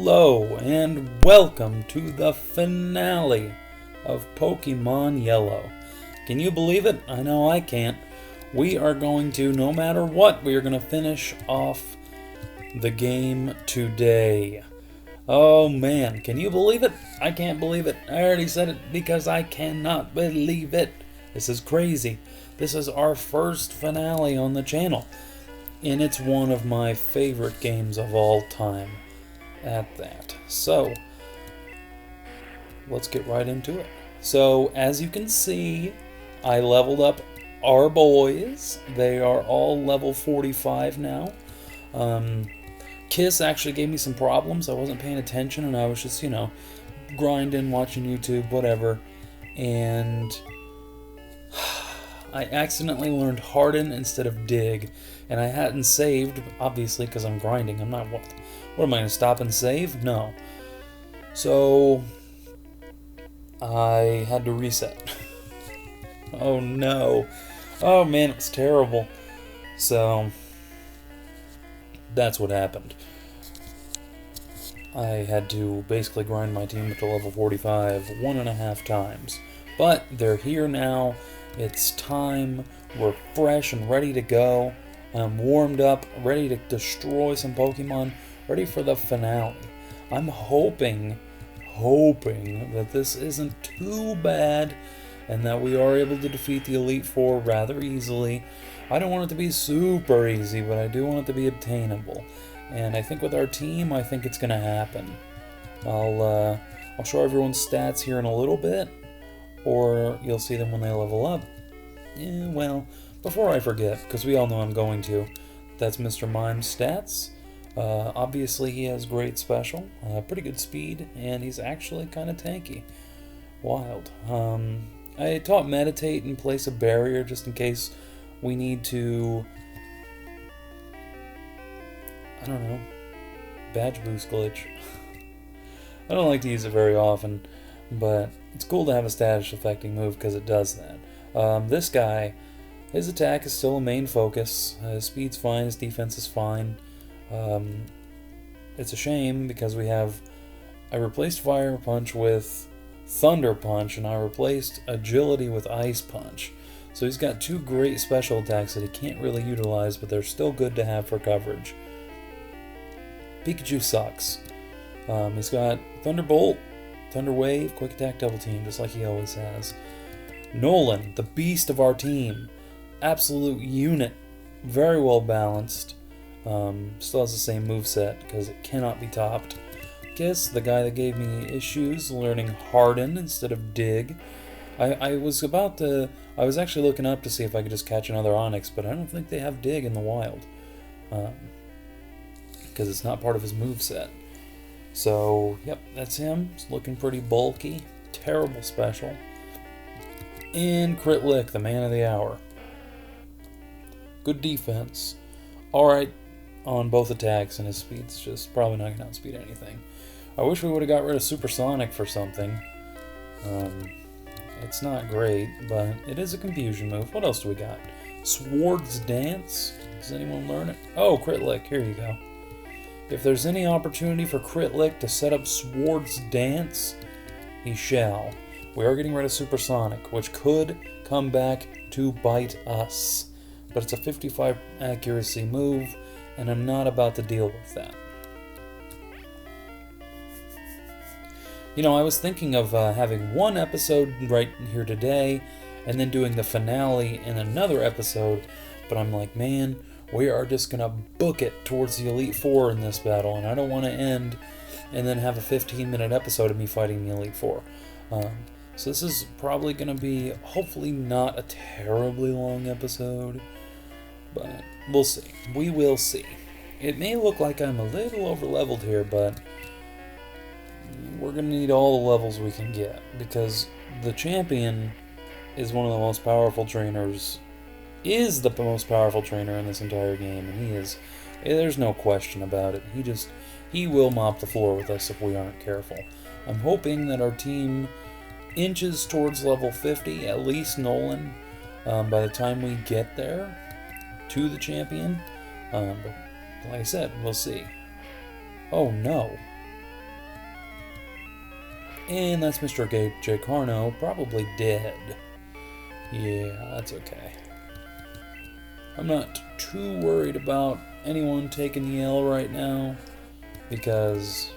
Hello and welcome to the finale of Pokemon Yellow. Can you believe it? I know I can't. We are going to, no matter what, we are going to finish off the game today. Oh man, can you believe it? I can't believe it. I already said it because I cannot believe it. This is crazy. This is our first finale on the channel. And it's one of my favorite games of all time at that. So, let's get right into it. So, as you can see, I leveled up our boys. They are all level 45 now. Kiss actually gave me some problems. I wasn't paying attention and I was just, grinding, watching YouTube, whatever. And I accidentally learned Harden instead of Dig. And I hadn't saved, obviously, because I'm grinding. I'm not, what am I going to stop and save? No. So, I had to reset. Oh no. Oh man, it's terrible. So, that's what happened. I had to basically grind my team up to level 45 1.5 times. But they're here now. It's time. We're fresh and ready to go. I'm warmed up, ready to destroy some Pokemon, ready for the finale. I'm hoping that this isn't too bad and that we are able to defeat the Elite Four rather easily. I don't want it to be super easy, but I do want it to be obtainable. And I think with our team, I think it's going to happen. I'll show everyone's stats here in a little bit, or you'll see them when they level up. Well, before I forget, because we all know I'm going to, that's Mr. Mime Stats. Obviously he has great special, pretty good speed, and he's actually kind of tanky. Wild. I taught Meditate and place a barrier just in case we need to, I don't know, badge boost glitch. I don't like to use it very often, but it's cool to have a status affecting move because it does that. This guy, his attack is still a main focus. His speed's fine, his defense is fine. It's a shame because I replaced Fire Punch with Thunder Punch, and I replaced Agility with Ice Punch. So he's got two great special attacks that he can't really utilize, but they're still good to have for coverage. Pikachu sucks. He's got Thunderbolt, Thunder Wave, Quick Attack, Double Team, just like he always has. Nolan, the beast of our team. Absolute unit. Very well balanced. Still has the same moveset because it cannot be topped. Kiss, the guy that gave me issues learning Harden instead of Dig. I was actually looking up to see if I could just catch another Onix, but I don't think they have Dig in the wild. Because it's not part of his moveset. So, yep, that's him. He's looking pretty bulky. Terrible special. And Crit Lick, the man of the hour. Good defense. Alright on both attacks, and his speed's just probably not going to outspeed anything. I wish we would have got rid of Supersonic for something. It's not great, but it is a confusion move. What else do we got? Sword's Dance? Does anyone learn it? Oh, Crit Lick. Here you go. If there's any opportunity for Crit Lick to set up Sword's Dance, he shall. We are getting rid of Supersonic, which could come back to bite us. But it's a 55 accuracy move, and I'm not about to deal with that. I was thinking of having one episode right here today, and then doing the finale in another episode, but I'm like, man, we are just going to book it towards the Elite Four in this battle, and I don't want to end and then have a 15-minute episode of me fighting the Elite Four. So this is probably going to be, hopefully not a terribly long episode, but we'll see. We will see. It may look like I'm a little over-leveled here, but we're going to need all the levels we can get, because the champion is one of the most powerful trainers, is the most powerful trainer in this entire game, and there's no question about it. He will mop the floor with us if we aren't careful. I'm hoping that our team inches towards level 50, at least Nolan, by the time we get there to the champion. But like I said, we'll see. Oh no. And that's Mr. J. Carno, probably dead. Yeah, that's okay. I'm not too worried about anyone taking the L right now, because,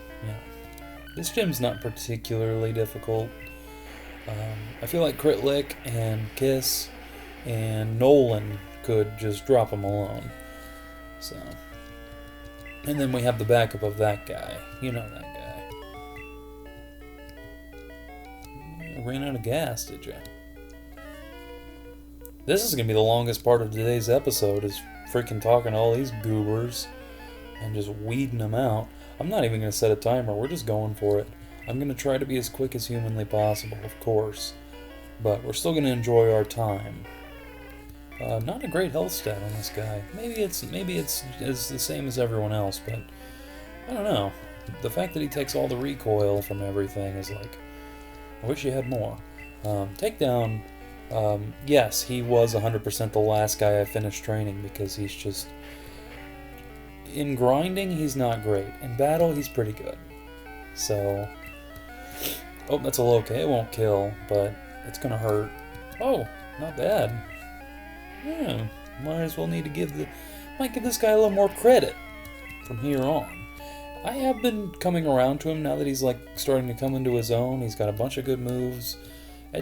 this gym's not particularly difficult. I feel like Crit Lick and Kiss and Nolan could just drop him alone. So, and then we have the backup of that guy. You know that guy. I ran out of gas, did you? This is going to be the longest part of today's episode, is freaking talking to all these goobers and just weeding them out. I'm not even going to set a timer, we're just going for it. I'm going to try to be as quick as humanly possible, of course, but we're still going to enjoy our time. Not a great health stat on this guy. Maybe it's the same as everyone else, but I don't know. The fact that he takes all the recoil from everything is like, I wish he had more. Takedown, yes, he was 100% the last guy I finished training, because he's just, in grinding, he's not great. In battle, he's pretty good. So, oh, that's a low K. It won't kill, but it's gonna hurt. Oh, not bad. Yeah, might as well might give this guy a little more credit from here on. I have been coming around to him now that he's like starting to come into his own. He's got a bunch of good moves. I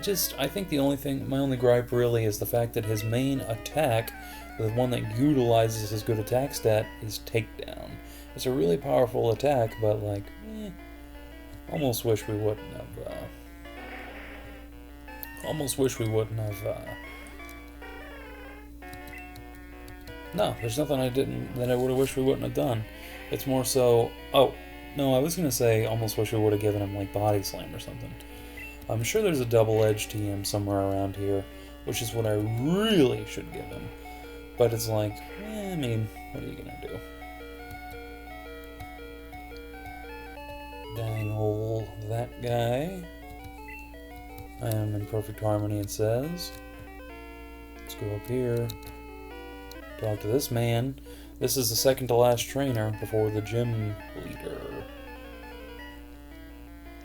think my only gripe really is the fact that his main attack, the one that utilizes his good attack stat, is Takedown. It's a really powerful attack, but like, almost wish we wouldn't have. No, there's nothing that I would have wished we wouldn't have done. It's more so. Oh, no, I was gonna say almost wish we would have given him like Body Slam or something. I'm sure there's a double-edged TM somewhere around here, which is what I really should give him. But it's like, I mean, what are you gonna do? Dang hole, that guy. I am in perfect harmony, it says. Let's go up here. Talk to this man. This is the second to last trainer before the gym leader.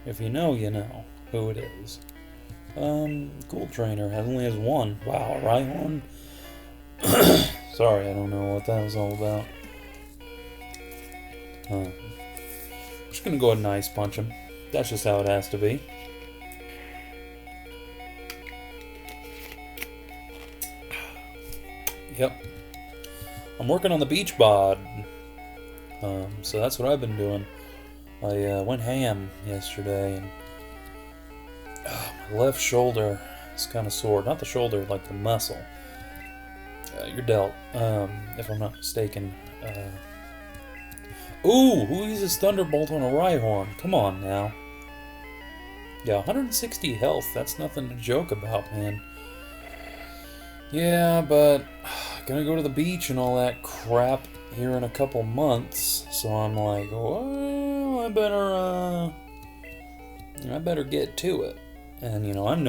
If you know, you know who it is. Cool trainer. Only has one. Wow, Rhyhorn. Sorry, I don't know what that was all about. I'm just gonna go ahead and ice punch him. That's just how it has to be. Yep. I'm working on the beach bod. So that's what I've been doing. I went ham yesterday, and my left shoulder is kind of sore. Not the shoulder, like the muscle. Your delt, if I'm not mistaken. Ooh, who uses Thunderbolt on a Rhyhorn? Come on now. Yeah, 160 health. That's nothing to joke about, man. Yeah, but gonna go to the beach and all that crap here in a couple months. So I'm like, well, I better get to it. And I'm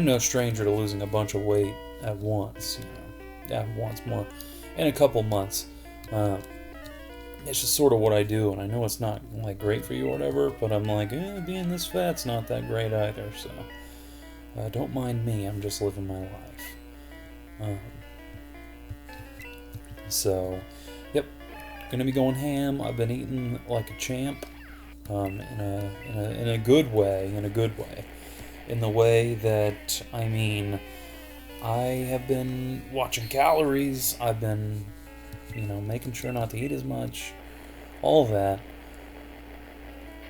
no stranger to losing a bunch of weight at once. More in a couple months. It's just sort of what I do, and I know it's not like great for you or whatever, but I'm like, being this fat's not that great either. So don't mind me. I'm just living my life. So, yep, gonna be going ham. I've been eating like a champ, in a good way. In the way that, I mean, I have been watching calories. I've been, making sure not to eat as much. All of that.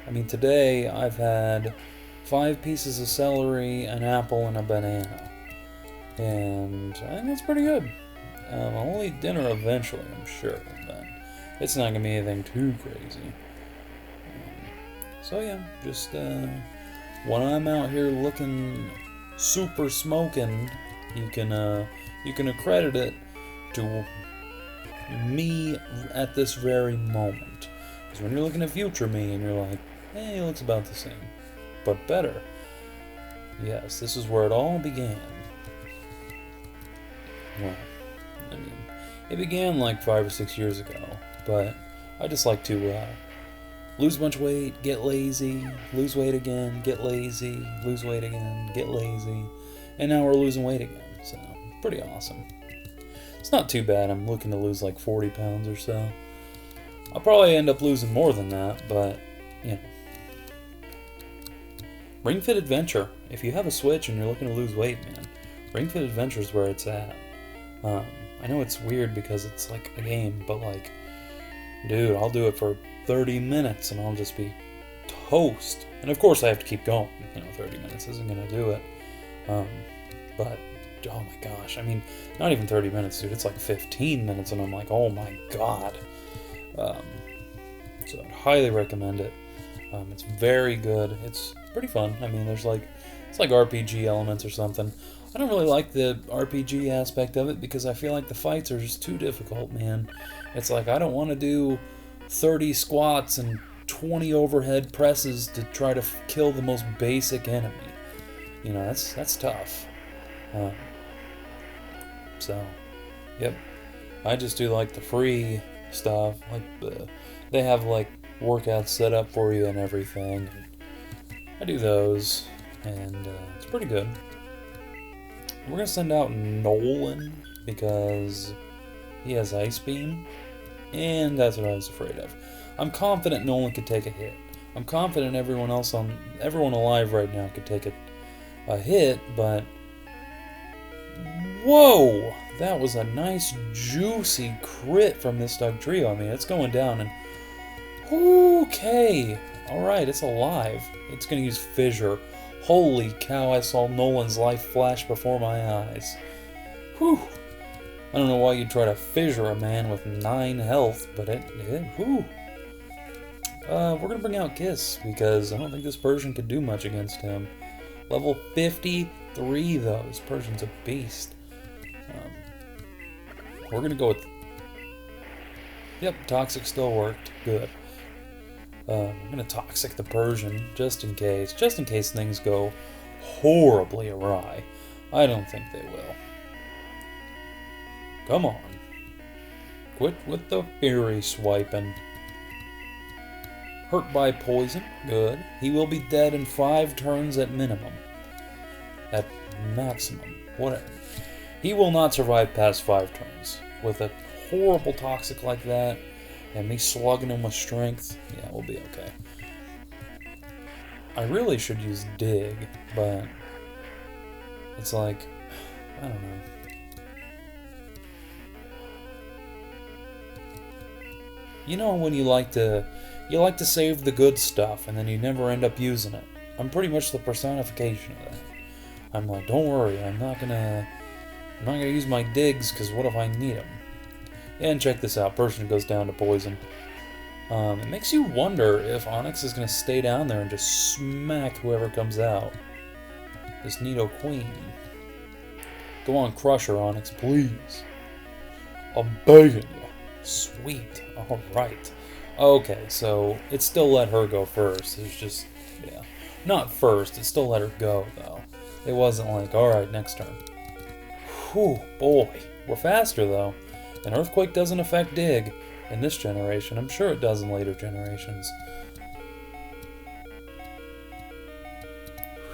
I mean, today I've had 5 pieces of celery, an apple, and a banana. And I think that's pretty good. I'll eat dinner eventually, I'm sure, but it's not going to be anything too crazy. So yeah, just when I'm out here looking super smoking, you can accredit it to me at this very moment. Because when you're looking at future me and you're like, hey, it looks about the same, but better. Yes, this is where it all began. Well, I mean, it began like 5 or 6 years ago, but I just like to lose a bunch of weight, get lazy, lose weight again, get lazy, lose weight again, get lazy, and now we're losing weight again. So, pretty awesome. It's not too bad. I'm looking to lose like 40 pounds or so. I'll probably end up losing more than that, but, you know. Ring Fit Adventure. If you have a Switch and you're looking to lose weight, man, Ring Fit Adventure is where it's at. I know it's weird because it's like a game, but like, dude, I'll do it for 30 minutes and I'll just be toast. And of course I have to keep going. 30 minutes isn't going to do it. But, oh my gosh, I mean, not even 30 minutes, dude. It's like 15 minutes and I'm like, oh my god. So I'd highly recommend it. It's very good. It's pretty fun. I mean, it's like RPG elements or something. I don't really like the RPG aspect of it because I feel like the fights are just too difficult, man. It's like I don't want to do 30 squats and 20 overhead presses to try to kill the most basic enemy. That's tough. So, yep. I just do like the free stuff. Like they have like workouts set up for you and everything. I do those, and it's pretty good. We're going to send out Nolan because he has Ice Beam, and that's what I was afraid of. I'm confident Nolan could take a hit. I'm confident everyone alive right now could take a hit, but whoa! That was a nice, juicy crit from this Dugtrio. I mean, it's going down, and okay! Alright, it's alive. It's going to use Fissure. Holy cow, I saw Nolan's life flash before my eyes. Whew. I don't know why you'd try to fissure a man with 9 health, but whew. We're going to bring out Kiss, because I don't think this Persian could do much against him. Level 53, though. This Persian's a beast. We're going to go with... Yep, Toxic still worked. Good. I'm going to Toxic the Persian, just in case things go horribly awry. I don't think they will. Come on. Quit with the Fury swiping. Hurt by poison, good. He will be dead in 5 turns at minimum. At maximum, whatever. He will not survive past 5 turns. With a horrible Toxic like that, and me slugging him with strength, yeah, we'll be okay. I really should use Dig, but it's like, I don't know. You know when you like to save the good stuff and then you never end up using it. I'm pretty much the personification of that. I'm like, don't worry, I'm not gonna use my digs because what if I need them? And check this out, Persian goes down to poison. It makes you wonder if Onyx is gonna stay down there and just smack whoever comes out. This Nidoqueen. Go on, crush her, Onyx, please. I'm begging you. Sweet. Alright. Okay, so it still let her go first. It's just, yeah. Not first, it still let her go, though. It wasn't like, alright, next turn. Whew, boy. We're faster, though. And Earthquake doesn't affect Dig in this generation. I'm sure it does in later generations.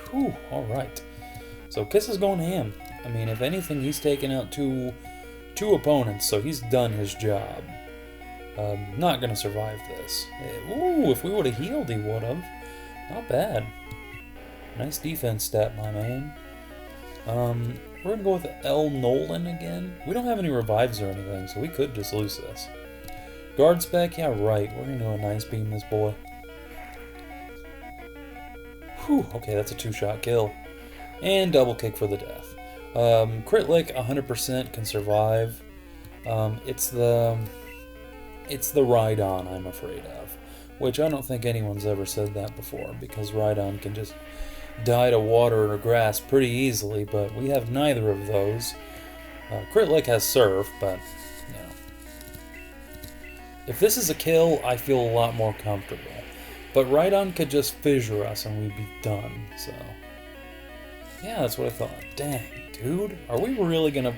Whew, alright. So Kiss is going ham. I mean, if anything, he's taken out two opponents, so he's done his job. Not gonna survive this. Ooh, if we would have healed, he would have. Not bad. Nice defense stat, my man. We're gonna go with L. Nolan again. We don't have any revives or anything, so we could just lose this. Guard spec, yeah, right. We're gonna do a nice beam this boy. Whew, okay, that's a 2-shot kill. And double kick for the death. Crit lick 100% can survive. It's the Rhydon I'm afraid of. Which I don't think anyone's ever said that before, because Rhydon can just die to water or grass pretty easily, but we have neither of those. Crit lick has Surf, but, you know. If this is a kill, I feel a lot more comfortable. But Rhydon could just fissure us and we'd be done, so... Yeah, that's what I thought. Dang, dude. Are we really gonna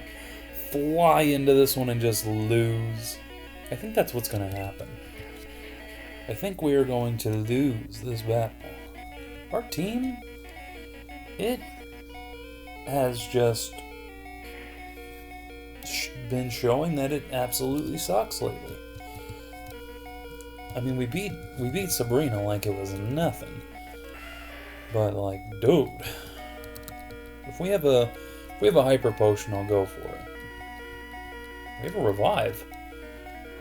fly into this one and just lose? I think that's what's gonna happen. I think we are going to lose this battle. Our team, it has just been showing that it absolutely sucks lately. I mean, we beat Sabrina like it was nothing. But like, dude, if we have a hyper potion, I'll go for it. We have a revive.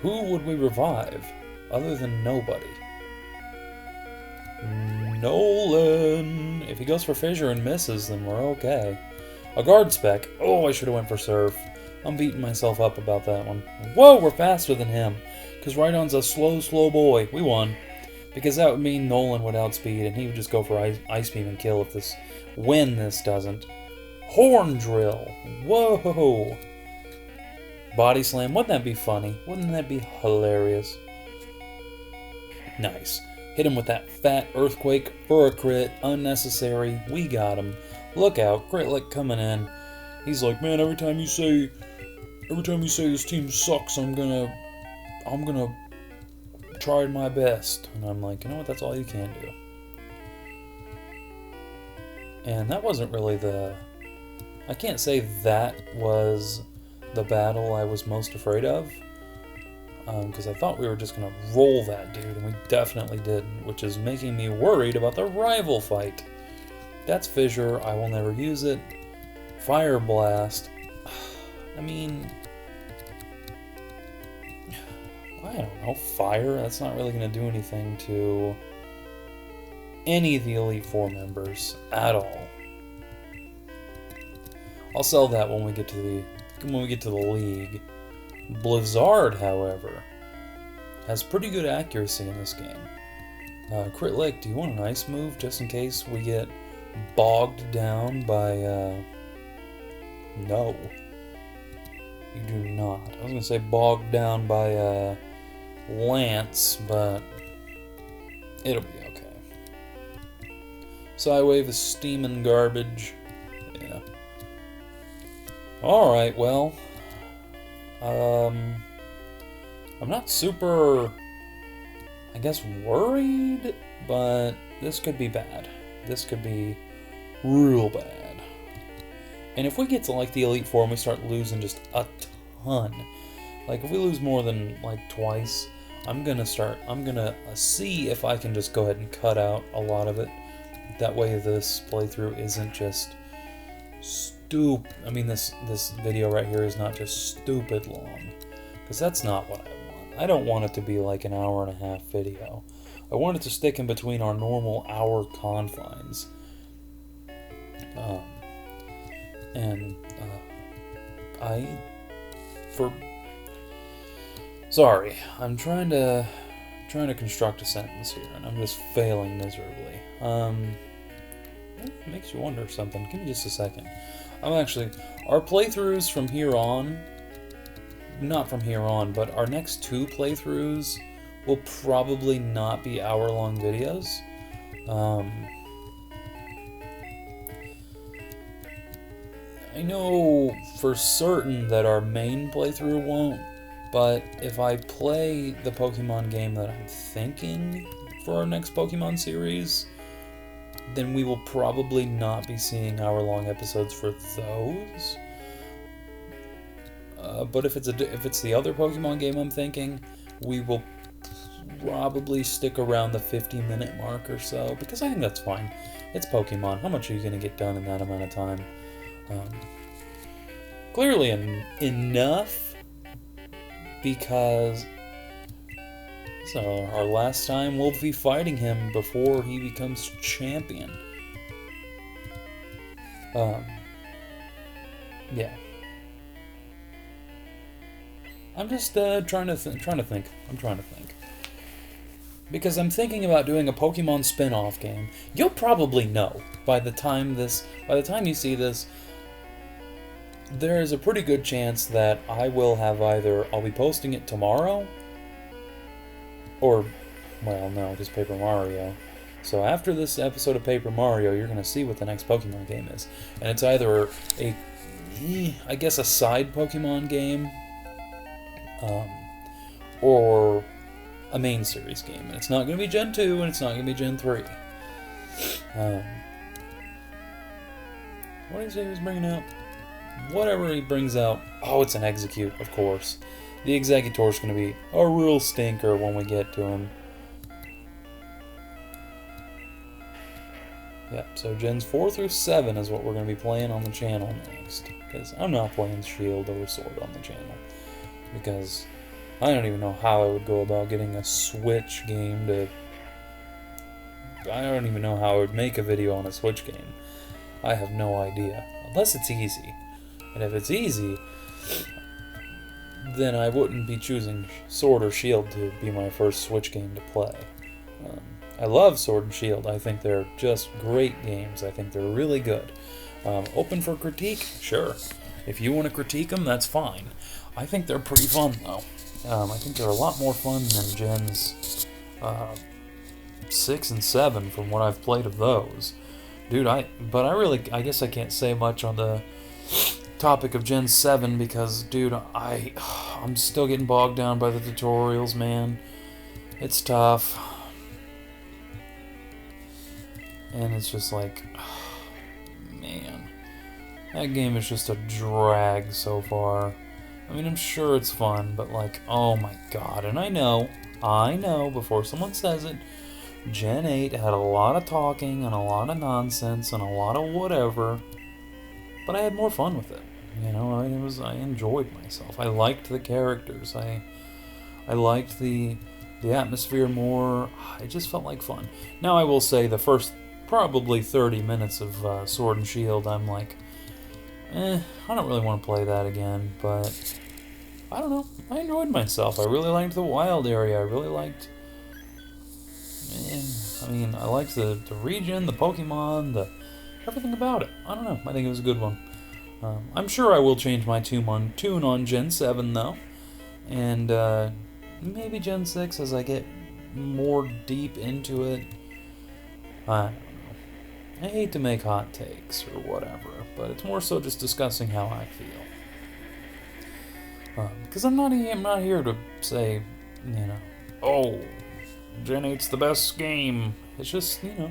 Who would we revive other than nobody? Nolan. If he goes for fissure and misses, then we're okay. A guard spec. Oh, I should have went for surf. I'm beating myself up about that one. Whoa, we're faster than him. Because Rhydon's a slow boy. We won. Because that would mean Nolan would outspeed, and he would just go for Ice Beam and kill when this doesn't. Horn Drill. Whoa. Body Slam. Wouldn't that be funny? Wouldn't that be hilarious? Nice. Hit him with that fat Earthquake for a crit. Unnecessary. We got him. Look out. Crit Lick coming in. He's like, man, every time you say this team sucks, I'm gonna try my best. And I'm like, you know what, that's all you can do. And that wasn't really I can't say that was the battle I was most afraid of. Because I thought we were just gonna roll that dude, and we definitely didn't, which is making me worried about the rival fight. That's Fissure, I will never use it. Fire Blast. I mean, I don't know, fire? That's not really going to do anything to any of the Elite Four members at all. I'll sell that when we get to the league. Blizzard, however, has pretty good accuracy in this game. Crit Lick, do you want an ice move just in case we get bogged down by no. You do not. I was going to say bogged down by Lance, but it'll be okay. Psywave is steaming garbage. Yeah. Alright, well. I'm not super, I guess, worried, but this could be bad. This could be real bad. And if we get to like the Elite Four and we start losing just a ton, like if we lose more than like twice, I'm gonna see if I can just go ahead and cut out a lot of it. That way this playthrough isn't just stupid. I mean, this video right here is not just stupid long, because that's not what I want. I don't want it to be like an hour and a half video. I want it to stick in between our normal hour confines. Sorry, I'm trying to construct a sentence here, and I'm just failing miserably. It makes you wonder something. Give me just a second. Our playthroughs from here on, not from here on, but our next two playthroughs will probably not be hour-long videos. I know for certain that our main playthrough won't, but if I play the Pokemon game that I'm thinking for our next Pokemon series, then we will probably not be seeing hour-long episodes for those. But if it's the other Pokemon game I'm thinking, we will probably stick around the 50-minute mark or so, because I think that's fine. It's Pokemon. How much are you going to get done in that amount of time? Clearly enough, because our last time we'll be fighting him before he becomes champion. Yeah. I'm just trying to think. I'm trying to think. Because I'm thinking about doing a Pokemon spin-off game. You'll probably know by the time you see this. There is a pretty good chance that I'll be posting it tomorrow, or, well, no, just Paper Mario. So after this episode of Paper Mario, you're going to see what the next Pokemon game is. And it's either a side Pokemon game, or a main series game. And it's not going to be Gen 2, and it's not going to be Gen 3. What did he say he was bringing out? Whatever he brings out. Oh, it's an Execute, of course. The Executor's going to be a real stinker when we get to him. Yeah, so Gens 4 through 7 is what we're going to be playing on the channel next. Because I'm not playing Shield or Sword on the channel. Because I don't even know how I would go about getting a Switch game to... I don't even know how I would make a video on a Switch game. I have no idea. Unless it's easy. And if it's easy, then I wouldn't be choosing Sword or Shield to be my first Switch game to play. I love Sword and Shield. I think they're just great games. I think they're really good. Open for critique? Sure. If you want to critique them, that's fine. I think they're pretty fun, though. I think they're a lot more fun than Gens 6 and 7 from what I've played of those. Dude, I guess I can't say much on the topic of Gen 7 because, dude, I'm still getting bogged down by the tutorials, man. It's tough. And it's just like, man, that game is just a drag so far. I mean, I'm sure it's fun, but like, oh my god. And I know, before someone says it, Gen 8 had a lot of talking and a lot of nonsense and a lot of whatever, but I had more fun with it. You know, I enjoyed myself. I liked the characters. I liked the atmosphere more. It just felt like fun. Now I will say the first probably 30 minutes of Sword and Shield, I'm like, I don't really want to play that again, but I don't know. I enjoyed myself. I really liked the wild area. I really liked, I liked the region, the Pokemon, everything about it. I don't know. I think it was a good one. I'm sure I will change my tune on Gen 7, though. And maybe Gen 6 as I get more deep into it. I don't know. I hate to make hot takes or whatever, but it's more so just discussing how I feel. Because I'm not here to say, oh, Gen 8's the best game. It's just, it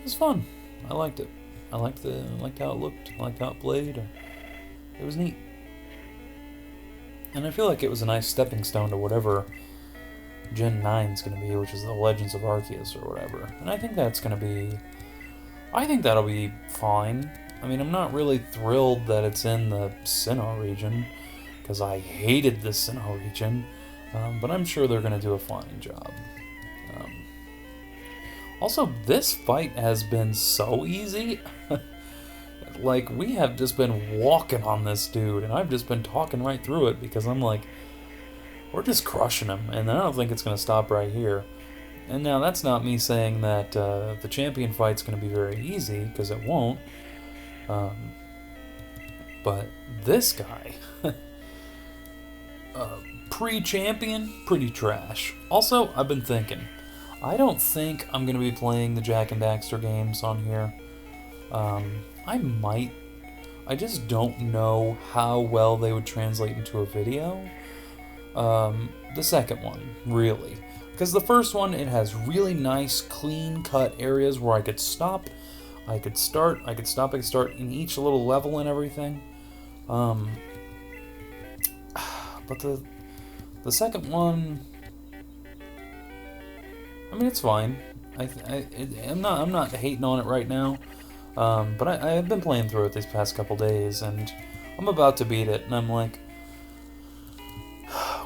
was fun. I liked it. I liked how it looked. I liked how it played. It was neat. And I feel like it was a nice stepping stone to whatever Gen 9's going to be, which is the Legends of Arceus or whatever. And I think that'll be fine. I mean, I'm not really thrilled that it's in the Sinnoh region, because I hated the Sinnoh region, but I'm sure they're going to do a fine job. Also, this fight has been so easy. Like, we have just been walking on this dude, and I've just been talking right through it, because I'm like, we're just crushing him, and I don't think it's going to stop right here. And now, that's not me saying that the champion fight's going to be very easy, because it won't. But this guy, pre-champion, pretty trash. Also, I've been thinking, I don't think I'm going to be playing the Jak and Daxter games on here. I might. I just don't know how well they would translate into a video. The second one, really. Because the first one, it has really nice, clean-cut areas where I could stop, I could start in each little level and everything. But the second one, I mean, it's fine. I'm not hating on it right now. But I've been playing through it these past couple days, and I'm about to beat it, and I'm like,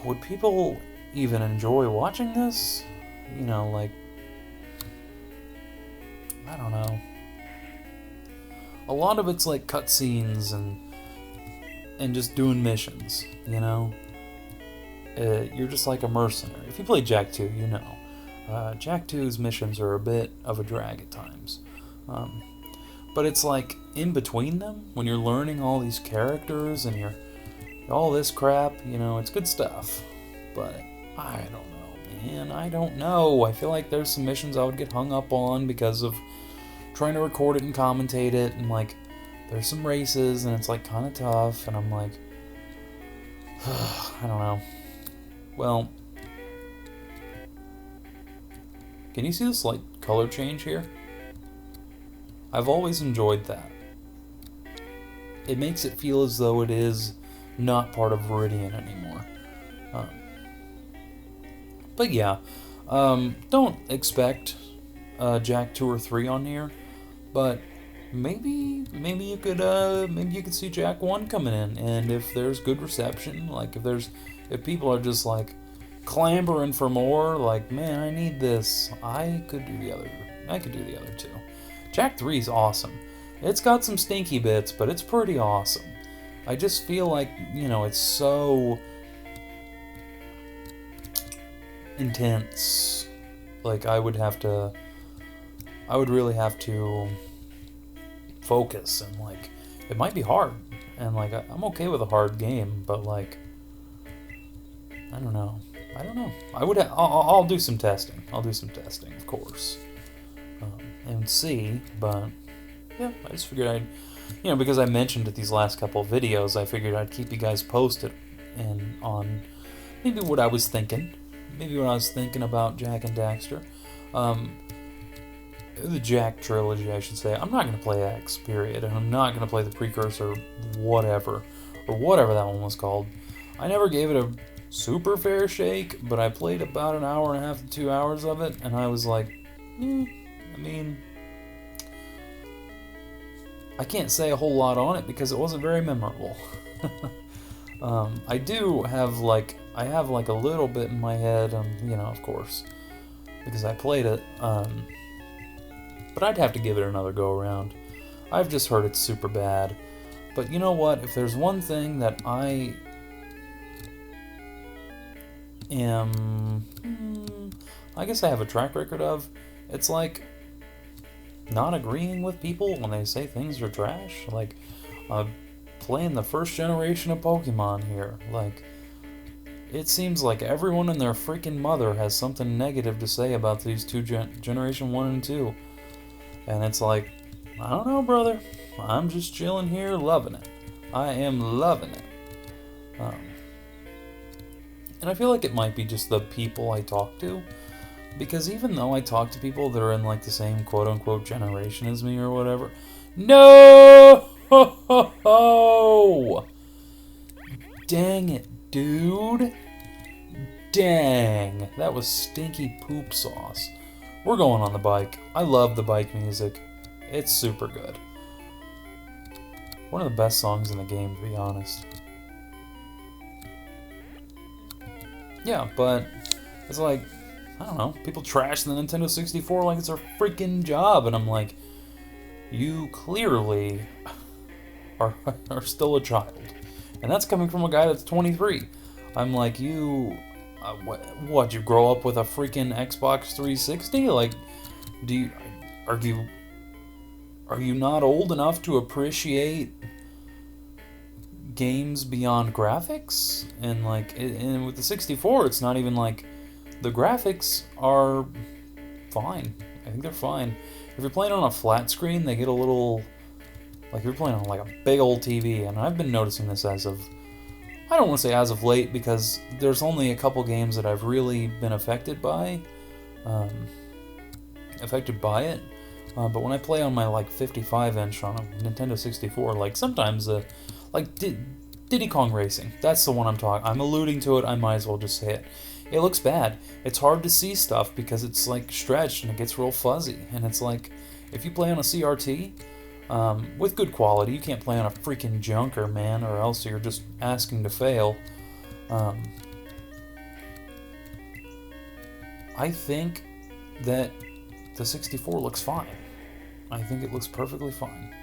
would people even enjoy watching this? Like, I don't know. A lot of it's like cutscenes and just doing missions, You're just like a mercenary. If you play Jak 2, you know. Jak 2's missions are a bit of a drag at times. But it's like in between them, when you're learning all these characters and all this crap, it's good stuff. But I don't know, man. I don't know. I feel like there's some missions I would get hung up on because of trying to record it and commentate it, and like there's some races and it's like kind of tough, and I'm like, I don't know. Well, Can you see the slight color change here? I've always enjoyed that. It makes it feel as though it is not part of Viridian anymore. But yeah, don't expect Jack 2 or 3 on here, but maybe you could see Jack 1 coming in, and if there's good reception, like if people are just like clamoring for more, like, man, I need this, I could do the other two. Jack 3 is awesome. It's got some stinky bits, but it's pretty awesome. I just feel like, it's so intense. Like, I would really have to focus, and like, it might be hard, and like, I'm okay with a hard game, but like, I don't know. I'll do some testing. Of course, and see. But yeah, I just figured because I mentioned it these last couple of videos, I figured I'd keep you guys posted and on maybe what I was thinking. Maybe what I was thinking about Jak and Daxter. The Jak trilogy, I should say. I'm not going to play X, period. And I'm not going to play the precursor, whatever that one was called. I never gave it a super fair shake, but I played about an hour and a half to 2 hours of it, and I was like, I can't say a whole lot on it because it wasn't very memorable. I have like a little bit in my head, of course, because I played it, but I'd have to give it another go around. I've just heard it's super bad, but you know what, if there's one thing that I guess I have a track record of, it's like not agreeing with people when they say things are trash. Like, playing the first generation of Pokemon here, like, it seems like everyone and their freaking mother has something negative to say about these Generation 1 and 2. And it's like, I don't know, brother. I'm just chilling here, loving it. I am loving it. And I feel like it might be just the people I talk to. Because even though I talk to people that are in like the same quote-unquote generation as me or whatever, no! Dang it, dude. Dang. That was stinky poop sauce. We're going on the bike. I love the bike music. It's super good. One of the best songs in the game, to be honest. Yeah, but it's like, I don't know, people trash the Nintendo 64 like it's a freaking job, and I'm like, you clearly are still a child. And that's coming from a guy that's 23. I'm like, you grow up with a freaking Xbox 360? Like, are you not old enough to appreciate games beyond graphics? And like, and with the 64, it's not even like, the graphics are fine. I think they're fine. If you're playing on a flat screen, they get a little, like, you're playing on like a big old TV, and I've been noticing this I don't want to say as of late, because there's only a couple games that I've really been affected by it. But when I play on my like 55-inch on a Nintendo 64, like sometimes like Diddy Kong Racing, that's the one I'm alluding to it. I might as well just say it. It looks bad. It's hard to see stuff because it's like stretched and it gets real fuzzy. And it's like, if you play on a CRT with good quality, you can't play on a freaking junker, man, or else you're just asking to fail. I think that the 64 looks fine. I think it looks perfectly fine.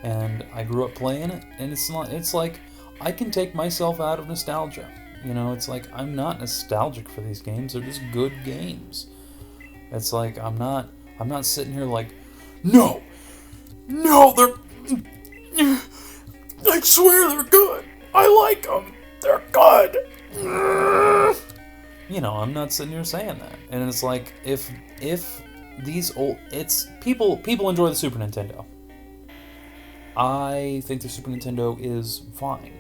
And I grew up playing it, and it's like, I can take myself out of nostalgia. It's like, I'm not nostalgic for these games. They're just good games. It's like, I'm not sitting here like, no, they're, I swear they're good. I like them. They're good. I'm not sitting here saying that. And it's like, if these people enjoy the Super Nintendo. I think the Super Nintendo is fine.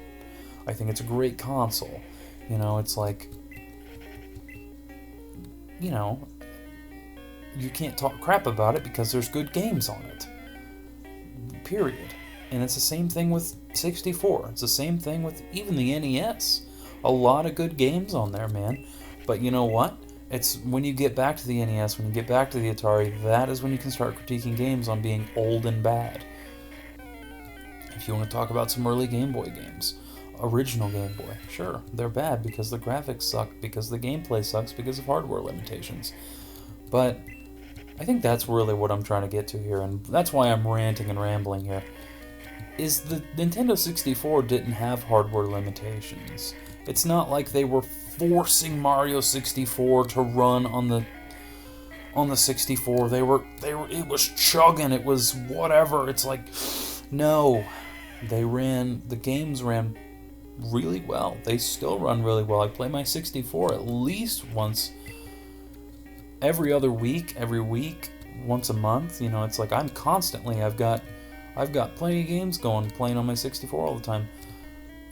I think it's a great console. It's like, you can't talk crap about it because there's good games on it. Period. And it's the same thing with 64. It's the same thing with even the NES. A lot of good games on there, man. But you know what? It's when you get back to the NES, when you get back to the Atari, that is when you can start critiquing games on being old and bad. If you want to talk about some early Game Boy games, original Game Boy, sure, they're bad because the graphics suck, because the gameplay sucks, because of hardware limitations. But I think that's really what I'm trying to get to here, and that's why I'm ranting and rambling here, is the Nintendo 64 didn't have hardware limitations. It's not like they were forcing Mario 64 to run on the 64. It was chugging, it was whatever. It's like, no. The games ran really well. They still run really well. I play my 64 at least once every other week, every week, once a month. You know, it's like I've got plenty of games playing on my 64 all the time.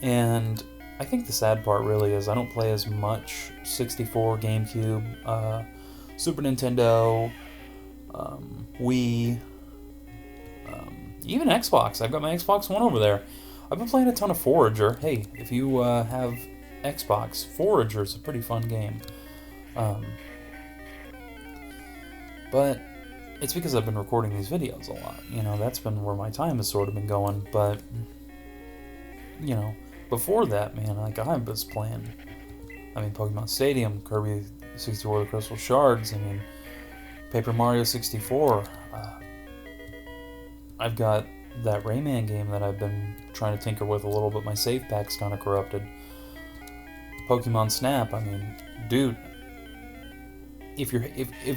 And I think the sad part really is I don't play as much 64, GameCube, Super Nintendo, Wii, even Xbox. I've got my Xbox One over there. I've been playing a ton of Forager. Hey, if you have Xbox, Forager is a pretty fun game. But it's because I've been recording these videos a lot. You know, that's been where my time has sort of been going. But, you know, before that, man, like, I was playing, Pokemon Stadium, Kirby 64, the Crystal Shards, Paper Mario 64. I've got that Rayman game that I've been trying to tinker with a little, but my save pack's kind of corrupted. Pokemon Snap, dude, if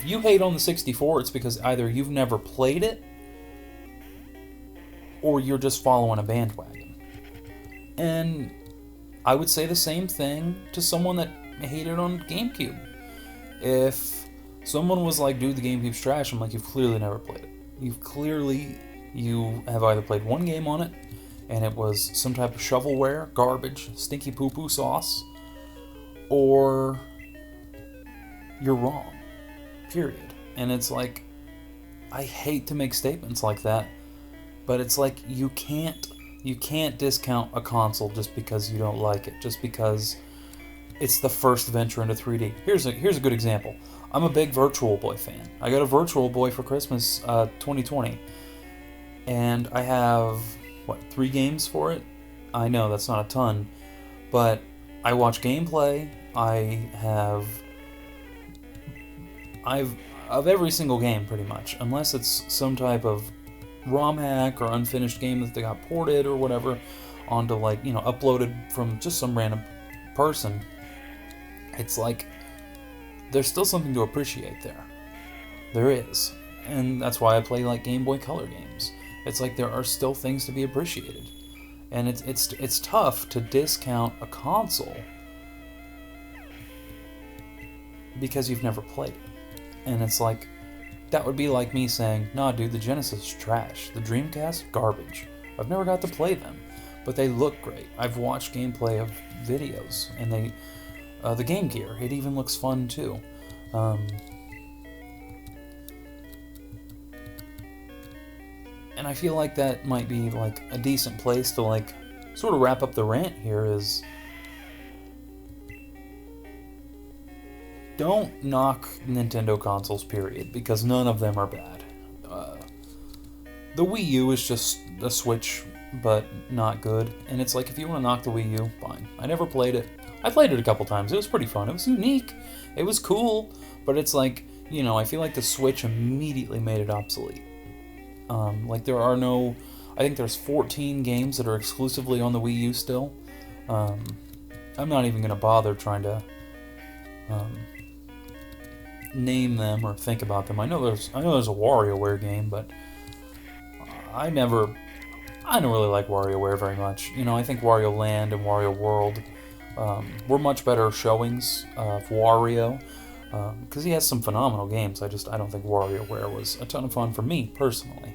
you hate on the 64, it's because either you've never played it, or you're just following a bandwagon. And I would say the same thing to someone that hated on GameCube. If someone was like, dude, the GameCube's trash, I'm like, you've clearly never played it. You have either played one game on it, and it was some type of shovelware, garbage, stinky poo-poo sauce, or you're wrong. Period. And it's like, I hate to make statements like that, but it's like you can't discount a console just because you don't like it, just because it's the first venture into 3D. Here's a good example. I'm a big Virtual Boy fan. I got a Virtual Boy for Christmas 2020. And I have, 3 games for it? I know, that's not a ton. But I watch gameplay. Of every single game, pretty much. Unless it's some type of ROM hack or unfinished game that they got ported or whatever onto, uploaded from just some random person. It's like, there's still something to appreciate there. There is. And that's why I play, Game Boy Color games. It's like there are still things to be appreciated. And it's tough to discount a console because you've never played it. And it's like, that would be like me saying, nah, dude, the Genesis is trash. The Dreamcast, garbage. I've never got to play them, but they look great. I've watched gameplay of videos, and the Game Gear, it even looks fun too. And I feel like that might be a decent place to sort of wrap up the rant here is, don't knock Nintendo consoles, period, because none of them are bad. The Wii U is just a Switch, but not good. And it's like, if you want to knock the Wii U, fine. I never played it. I played it a couple times. It was pretty fun. It was unique. It was cool. But it's like, I feel like the Switch immediately made it obsolete. I think there's 14 games that are exclusively on the Wii U still. I'm not even going to bother trying to name them or think about them. I know there's a WarioWare game, but I don't really like WarioWare very much. I think Wario Land and Wario World were much better showings of Wario, because he has some phenomenal games. I don't think WarioWare was a ton of fun for me personally.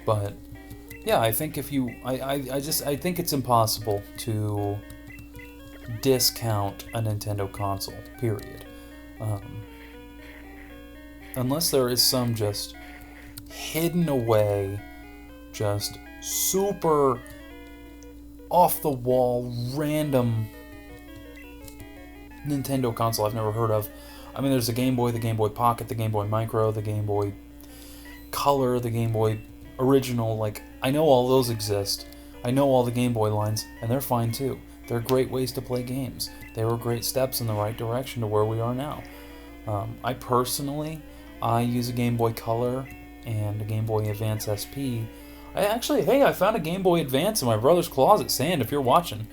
But yeah, I think I think it's impossible to discount a Nintendo console, period. Unless there is some just hidden away, just super off the wall, random Nintendo console I've never heard of. I mean, there's the Game Boy, the Game Boy Pocket, the Game Boy Micro, the Game Boy Color, the Game Boy Original. Like, I know all those exist. I know all the Game Boy lines, and they're fine too. They're great ways to play games. They were great steps in the right direction to where we are now. I personally, I use a Game Boy Color and a Game Boy Advance SP. I found a Game Boy Advance in my brother's closet. Sand, if you're watching,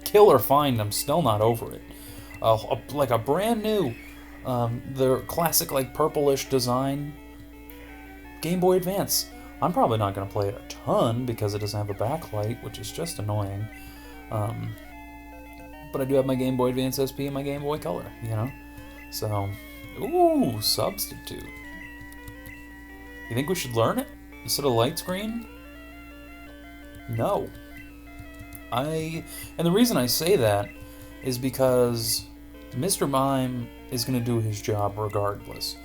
kill or find, I'm still not over it. Like a brand new, the classic like purplish design Game Boy Advance. I'm probably not going to play it a ton because it doesn't have a backlight, which is just annoying. But I do have my Game Boy Advance SP and my Game Boy Color, you know? So, ooh, Substitute. You think we should learn it instead of light screen? No. And the reason I say that is because Mr. Mime is going to do his job regardless.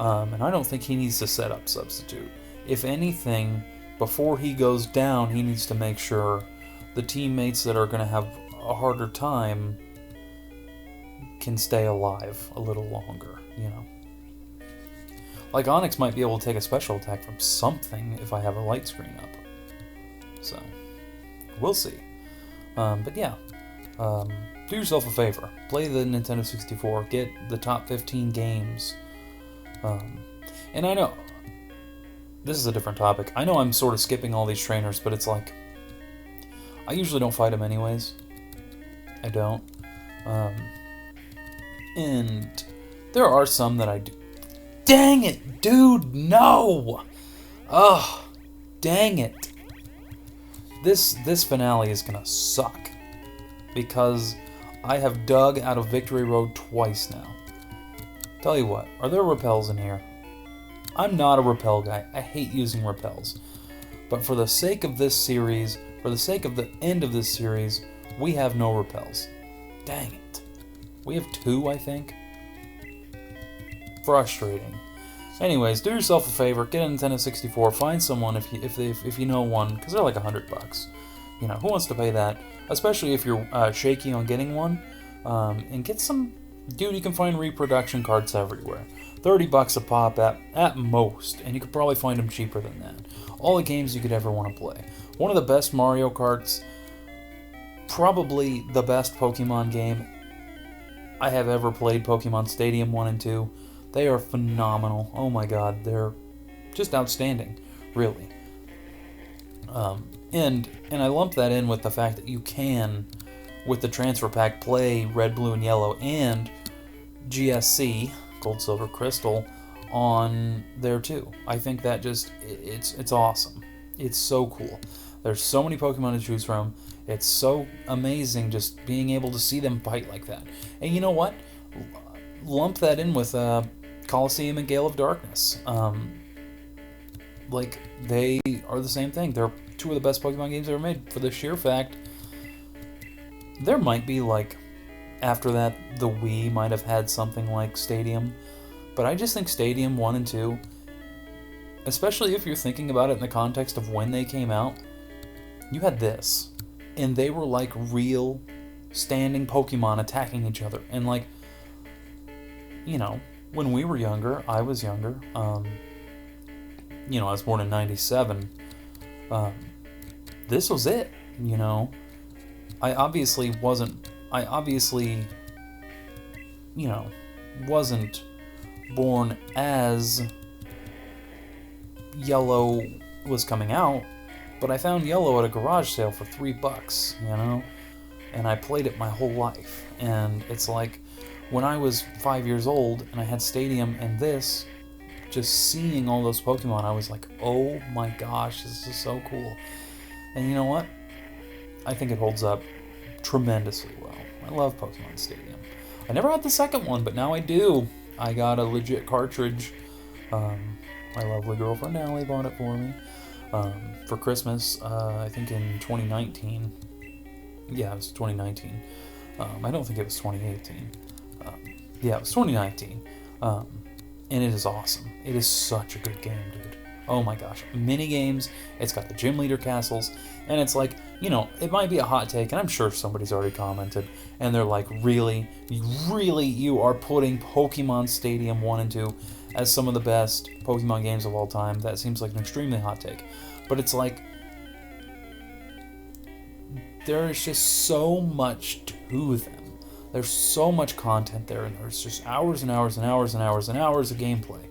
And I don't think he needs to set up Substitute. If anything, before he goes down, he needs to make sure the teammates that are going to have a harder time can stay alive a little longer, you know. Like Onyx might be able to take a special attack from something if I have a light screen up. So, we'll see. But yeah, do yourself a favor. Play the Nintendo 64. Get the top 15 games. And I know, this is a different topic. I know I'm sort of skipping all these trainers, but it's like, I usually don't fight them anyways. I don't. And there are some that I do. Dang it, dude, no! Ugh, dang it. This finale is gonna suck. Because I have dug out of Victory Road twice now. Tell you what, are there repels in here? I'm not a repel guy. I hate using repels. But for the sake of this series, for the sake of the end of this series, we have no repels. Dang it. We have 2, I think. Frustrating. Anyways, do yourself a favor, get a Nintendo 64, find someone if you know one, because they're like $100. You know, who wants to pay that? Especially if you're shaky on getting one. And get some... Dude, you can find reproduction carts everywhere. $30 a pop at most, and you could probably find them cheaper than that. All the games you could ever want to play. One of the best Mario Karts, probably the best Pokemon game. I have ever played Pokemon Stadium 1 and 2. They are phenomenal. Oh my god, they're just outstanding, really. And I lump that in with the fact that you can, with the transfer pack, play Red, Blue, and Yellow and GSC, Gold, Silver, Crystal, on there too. I think that just, it's awesome. It's so cool. There's so many Pokemon to choose from. It's so amazing just being able to see them fight like that. And you know what? Lump that in with Colosseum and Gale of Darkness. Like, they are the same thing. They're 2 of the best Pokemon games ever made, for the sheer fact there might be, like, after that, the Wii might have had something like Stadium, but I just think Stadium 1 and 2, especially if you're thinking about it in the context of when they came out, you had this, and they were like real standing Pokemon attacking each other, and like, you know, when we were younger, I was younger, you know, I was born in 97, this was it, you know. I obviously, you know, wasn't born as Yellow was coming out, but I found Yellow at a garage sale for $3, you know, and I played it my whole life, and it's like, when I was 5 years old, and I had Stadium and this, just seeing all those Pokemon, I was like, oh my gosh, this is so cool. And you know what? I think it holds up tremendously well. I love Pokemon Stadium. I never had the second one, but now I do. I got a legit cartridge. My lovely girlfriend Allie bought it for me for Christmas, I think in 2019. Yeah, it was 2019. I don't think it was 2018. Yeah, it was 2019. And it is awesome. It is such a good game, dude. Oh my gosh. Mini games, it's got the gym leader castles, and it's like, it might be a hot take, and I'm sure somebody's already commented, and they're like, really, you are putting Pokemon Stadium 1 and 2 as some of the best Pokemon games of all time? That seems like an extremely hot take. But it's like, there is just so much to them. There's so much content there, and there's just hours and hours and hours and hours and hours of gameplay.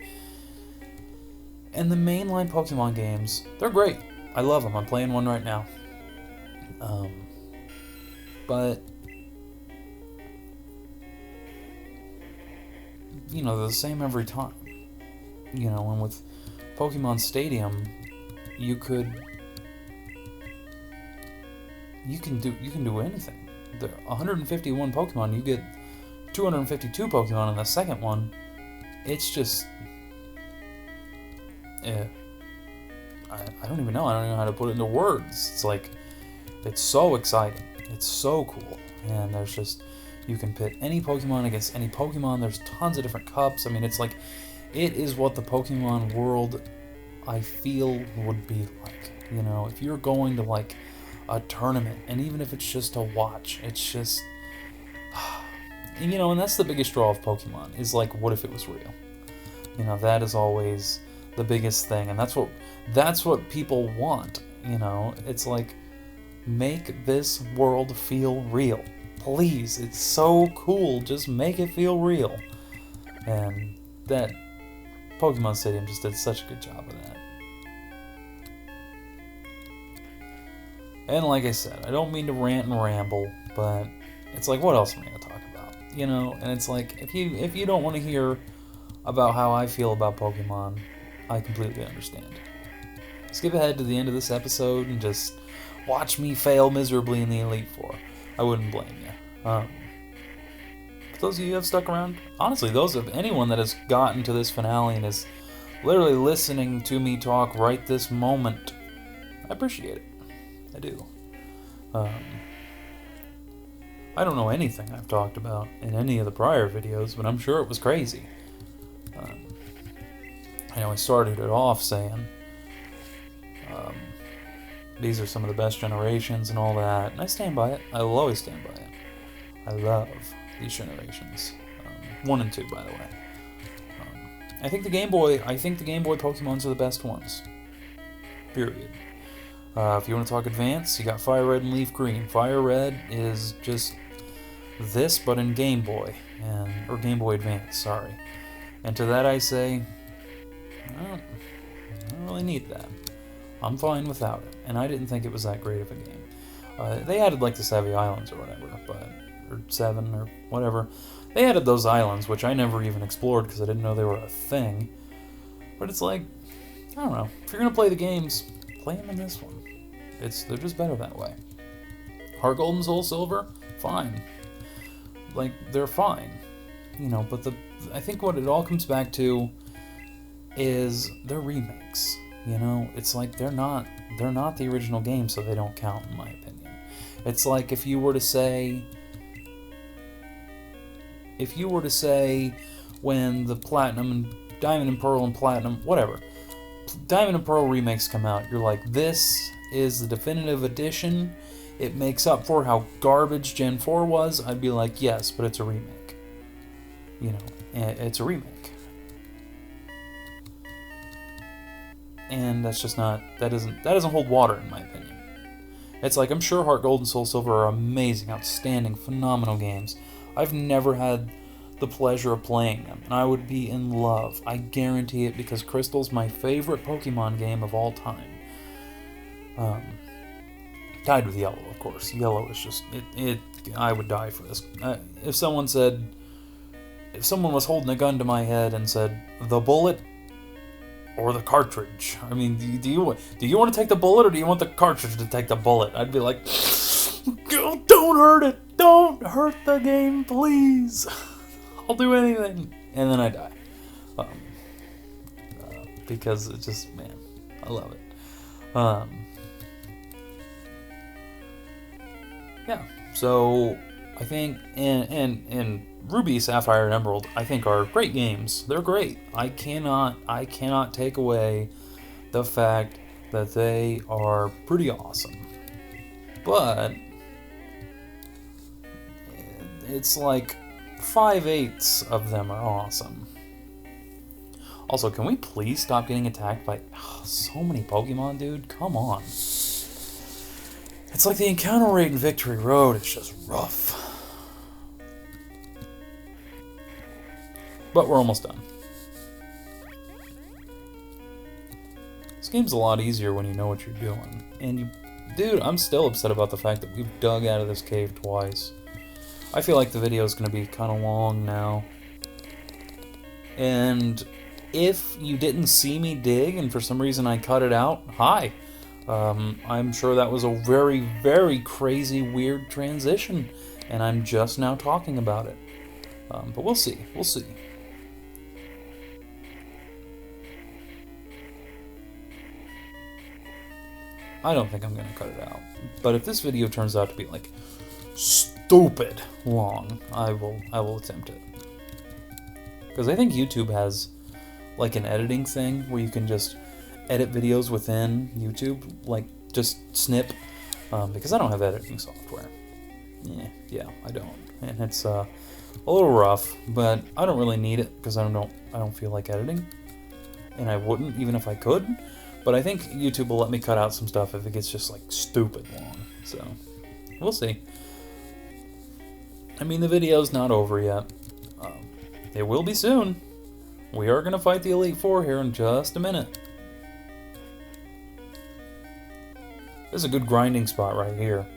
And the mainline Pokemon games, they're great. I love them. I'm playing one right now. But, they're the same every time. And with Pokemon Stadium, you can do anything. The 151 Pokemon, you get 252 Pokemon in the second one. It's just, I don't even know. I don't even know how to put it into words. It's like, it's so exciting. It's so cool. And there's just, you can pit any Pokemon against any Pokemon. There's tons of different cups. I mean, it's like, it is what the Pokemon world, I feel, would be like. If you're going to, like, a tournament, and even if it's just to watch, it's just, and that's the biggest draw of Pokemon, is like, what if it was real? That is always the biggest thing, and that's what people want. It's like, make this world feel real, please. It's so cool, just make it feel real. And that Pokemon Stadium just did such a good job of that. And like I said, I don't mean to rant and ramble, but it's like, what else am I going to talk about? And it's like, if you don't want to hear about how I feel about Pokemon, I completely understand. Skip ahead to the end of this episode and just watch me fail miserably in the Elite Four. I wouldn't blame you. For those of you who have stuck around, honestly, anyone that has gotten to this finale and is literally listening to me talk right this moment, I appreciate it. I do. I don't know anything I've talked about in any of the prior videos, but I'm sure it was crazy. I know I started it off saying, these are some of the best generations and all that, and I stand by it. I will always stand by it. I love these generations. 1 and 2, by the way. I think the Game Boy Pokemons are the best ones. Period. If you want to talk advanced, you got Fire Red and Leaf Green. Fire Red is just this, but in Game Boy, or Game Boy Advance, sorry. And to that I say, I don't really need that. I'm fine without it, and I didn't think it was that great of a game. They added like the Savvy Islands or whatever, or 7 or whatever. They added those islands, which I never even explored because I didn't know they were a thing. But it's like, I don't know. If you're gonna play the games, play them in this one. They're just better that way. Heart Gold and Soul Silver, fine. Like, they're fine. But I think what it all comes back to is they're remakes. It's like they're not the original game, so they don't count, in my opinion. It's like if you were to say when the Platinum and Diamond and Pearl and Platinum, whatever, Diamond and Pearl remakes come out, you're like, this is the definitive edition. It makes up for how garbage Gen 4 was. I'd be like, yes, but it's a remake. It's a remake. And that's just not, that doesn't hold water in my opinion. It's like, I'm sure Heart Gold and Soul Silver are amazing, outstanding, phenomenal games. I've never had the pleasure of playing them, and I would be in love. I guarantee it, because Crystal's my favorite Pokemon game of all time. Tied with Yellow, of course. Yellow is just, I would die for this. If someone was holding a gun to my head and said, the bullet or the cartridge, I mean, do you want to take the bullet, or do you want the cartridge to take the bullet? I'd be like, don't hurt it, don't hurt the game, please. I'll do anything. And then I die. Because it's just, man, I love it. Yeah, so I think, and Ruby, Sapphire, and Emerald, I think, are great games. They're great. I cannot take away the fact that they are pretty awesome. But it's like 5/8 of them are awesome. Also, can we please stop getting attacked by so many Pokemon, dude? Come on. It's like the encounter rate in Victory Road is just rough. But we're almost done. This game's a lot easier when you know what you're doing. And dude, I'm still upset about the fact that we've dug out of this cave twice. I feel like the video is going to be kind of long now. And if you didn't see me dig and for some reason I cut it out, hi. I'm sure that was a very, very crazy, weird transition. And I'm just now talking about it. But we'll see. We'll see. I don't think I'm going to cut it out. But if this video turns out to be, like, stupid long, I will attempt it. Because I think YouTube has, like, an editing thing where you can just edit videos within YouTube. Like, just snip. Because I don't have editing software. Yeah, I don't. And it's a little rough, but I don't really need it because I don't feel like editing. And I wouldn't, even if I could. But I think YouTube will let me cut out some stuff if it gets just, like, stupid long. So, we'll see. I mean, the video's not over yet. It will be soon. We are going to fight the Elite Four here in just a minute. This is a good grinding spot right here.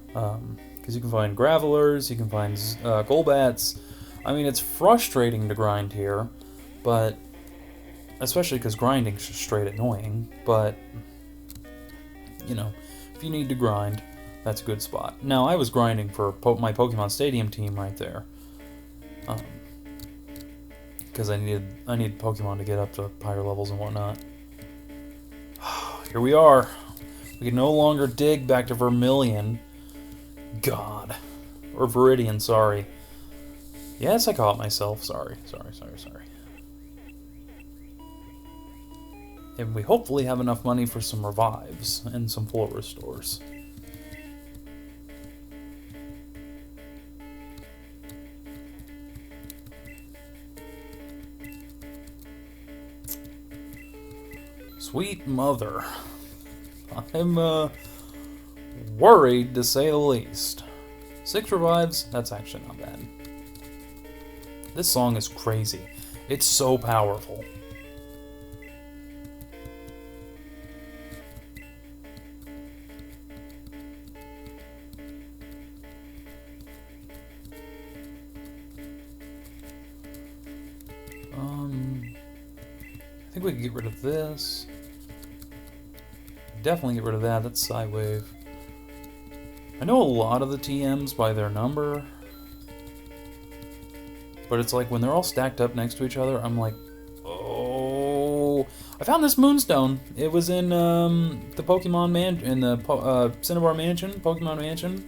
Because you can find Gravelers, you can find Golbats. I mean, it's frustrating to grind here, but... especially because grinding's just straight annoying, but, you know, if you need to grind, that's a good spot. Now, I was grinding for my Pokemon Stadium team right there, because I needed Pokemon to get up to higher levels and whatnot. Here we are. We can no longer dig back to Vermilion. God. Or Viridian, sorry. Yes, I caught myself. Sorry. And we hopefully have enough money for some revives and some full restores. Sweet mother. I'm worried to say the least. 6 revives, that's actually not bad. This song is crazy. It's so powerful. I think we can get rid of this. Definitely get rid of that. That's Psywave. I know a lot of the TMs by their number, but it's like when they're all stacked up next to each other, I'm like, oh! I found this Moonstone. It was in the Pokemon Cinnabar Mansion, Pokemon Mansion.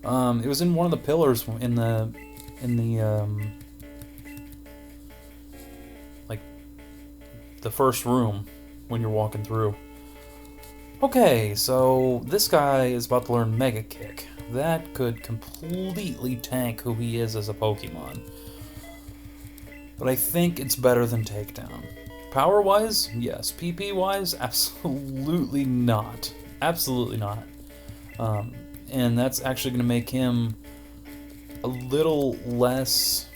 It was in one of the pillars in the the first room when you're walking through. Okay, so this guy is about to learn Mega Kick. That could completely tank who he is as a Pokemon. But I think it's better than Takedown. Power-wise, yes. PP-wise, absolutely not. Absolutely not. And that's actually going to make him a little less...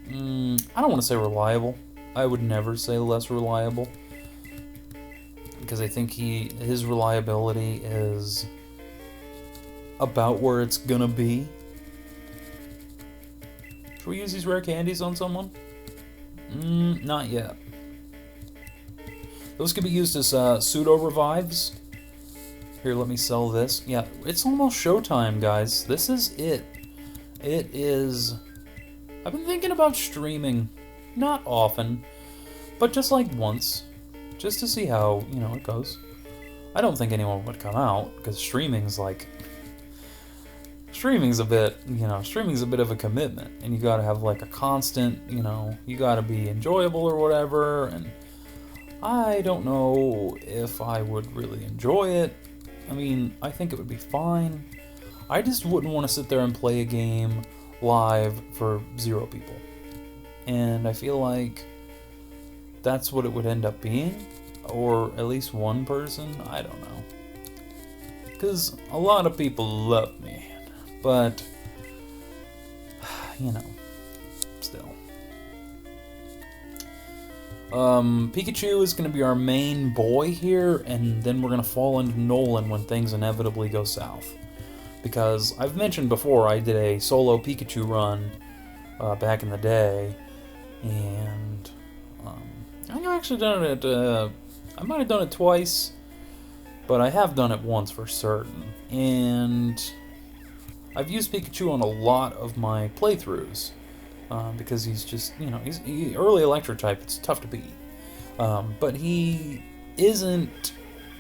I don't want to say reliable. I would never say less reliable, because I think his reliability is about where it's gonna be. Should we use these rare candies on someone? Not yet. Those could be used as pseudo revives. Here, let me sell this. Yeah, it's almost showtime, guys. This is it. It is... I've been thinking about streaming. Not often, but just like once, just to see how, you know, it goes. I don't think anyone would come out, because streaming's like streaming's a bit, streaming's a bit of a commitment, and you gotta have like a constant, you gotta be enjoyable or whatever, and I don't know if I would really enjoy it. I mean, I think it would be fine. I just wouldn't want to sit there and play a game live for 0 people. And I feel like that's what it would end up being, or at least one person, I don't know. Because a lot of people love me, but, still. Pikachu is going to be our main boy here, and then we're going to fall into Nolan when things inevitably go south. Because I've mentioned before, I did a solo Pikachu run back in the day, and I've actually done it, I might have done it twice, but I have done it once for certain. And I've used Pikachu on a lot of my playthroughs. Because he's just, he's early electric type, it's tough to beat. But he isn't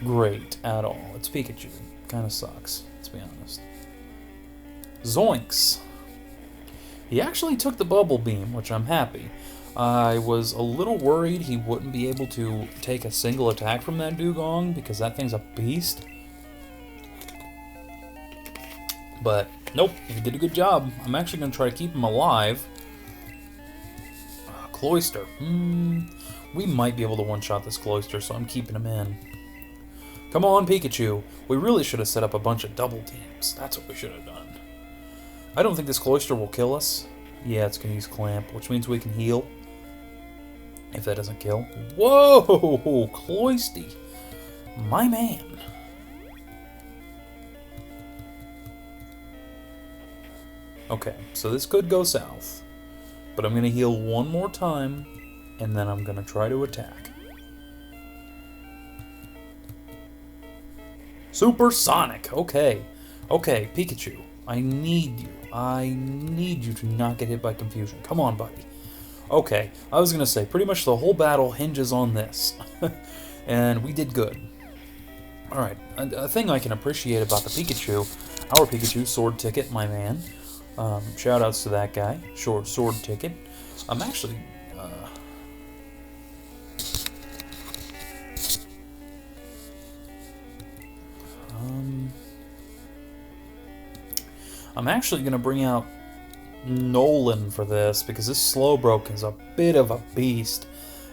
great at all. It's Pikachu. Kind of sucks, let's be honest. Zoinks! He actually took the Bubble Beam, which I'm happy. I was a little worried he wouldn't be able to take a single attack from that Dugong, because that thing's a beast. But, nope, he did a good job. I'm actually going to try to keep him alive. Cloyster. We might be able to one-shot this Cloyster, so I'm keeping him in. Come on, Pikachu. We really should have set up a bunch of double teams. That's what we should have done. I don't think this Cloyster will kill us. Yeah, it's going to use Clamp, which means we can heal. If that doesn't kill. Whoa! Cloysty. My man. Okay, so this could go south. But I'm going to heal one more time, and then I'm going to try to attack. Supersonic! Okay. Okay, Pikachu. I need you. I need you to not get hit by confusion. Come on, buddy. Okay, I was going to say, pretty much the whole battle hinges on this. And we did good. Alright, a thing I can appreciate about the Pikachu, our Pikachu, Sword Ticket, my man. Shoutouts to that guy, Sword Ticket. I'm actually, I'm actually going to bring out Nolan for this, because this Slowbro is a bit of a beast,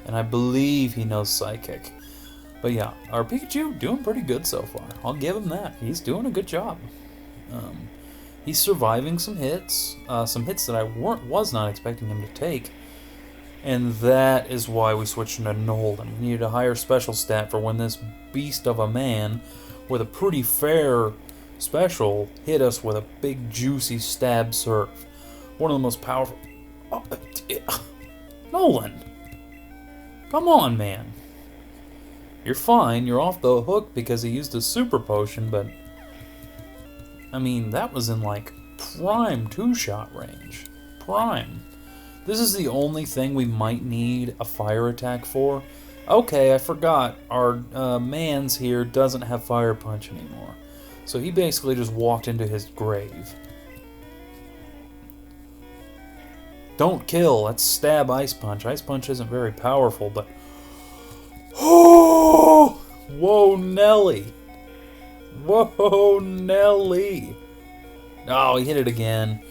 and I believe he knows Psychic. But yeah, our Pikachu doing pretty good so far. I'll give him that. He's doing a good job. He's surviving some hits that I was not expecting him to take, and that is why we switched into Nolan. We needed a higher special stat for when this beast of a man, with a pretty fair special, hit us with a big juicy stab surf. One of the most powerful... Oh, Nolan! Come on, man. You're fine, you're off the hook because he used a super potion, but... I mean, that was in, like, prime two-shot range. Prime. This is the only thing we might need a fire attack for. Okay, I forgot. Our man's here doesn't have Fire Punch anymore. So he basically just walked into his grave. Don't kill. That's stab Ice Punch. Ice Punch isn't very powerful, but... Oh! Whoa, Nelly. Whoa, Nelly. Oh, he hit it again.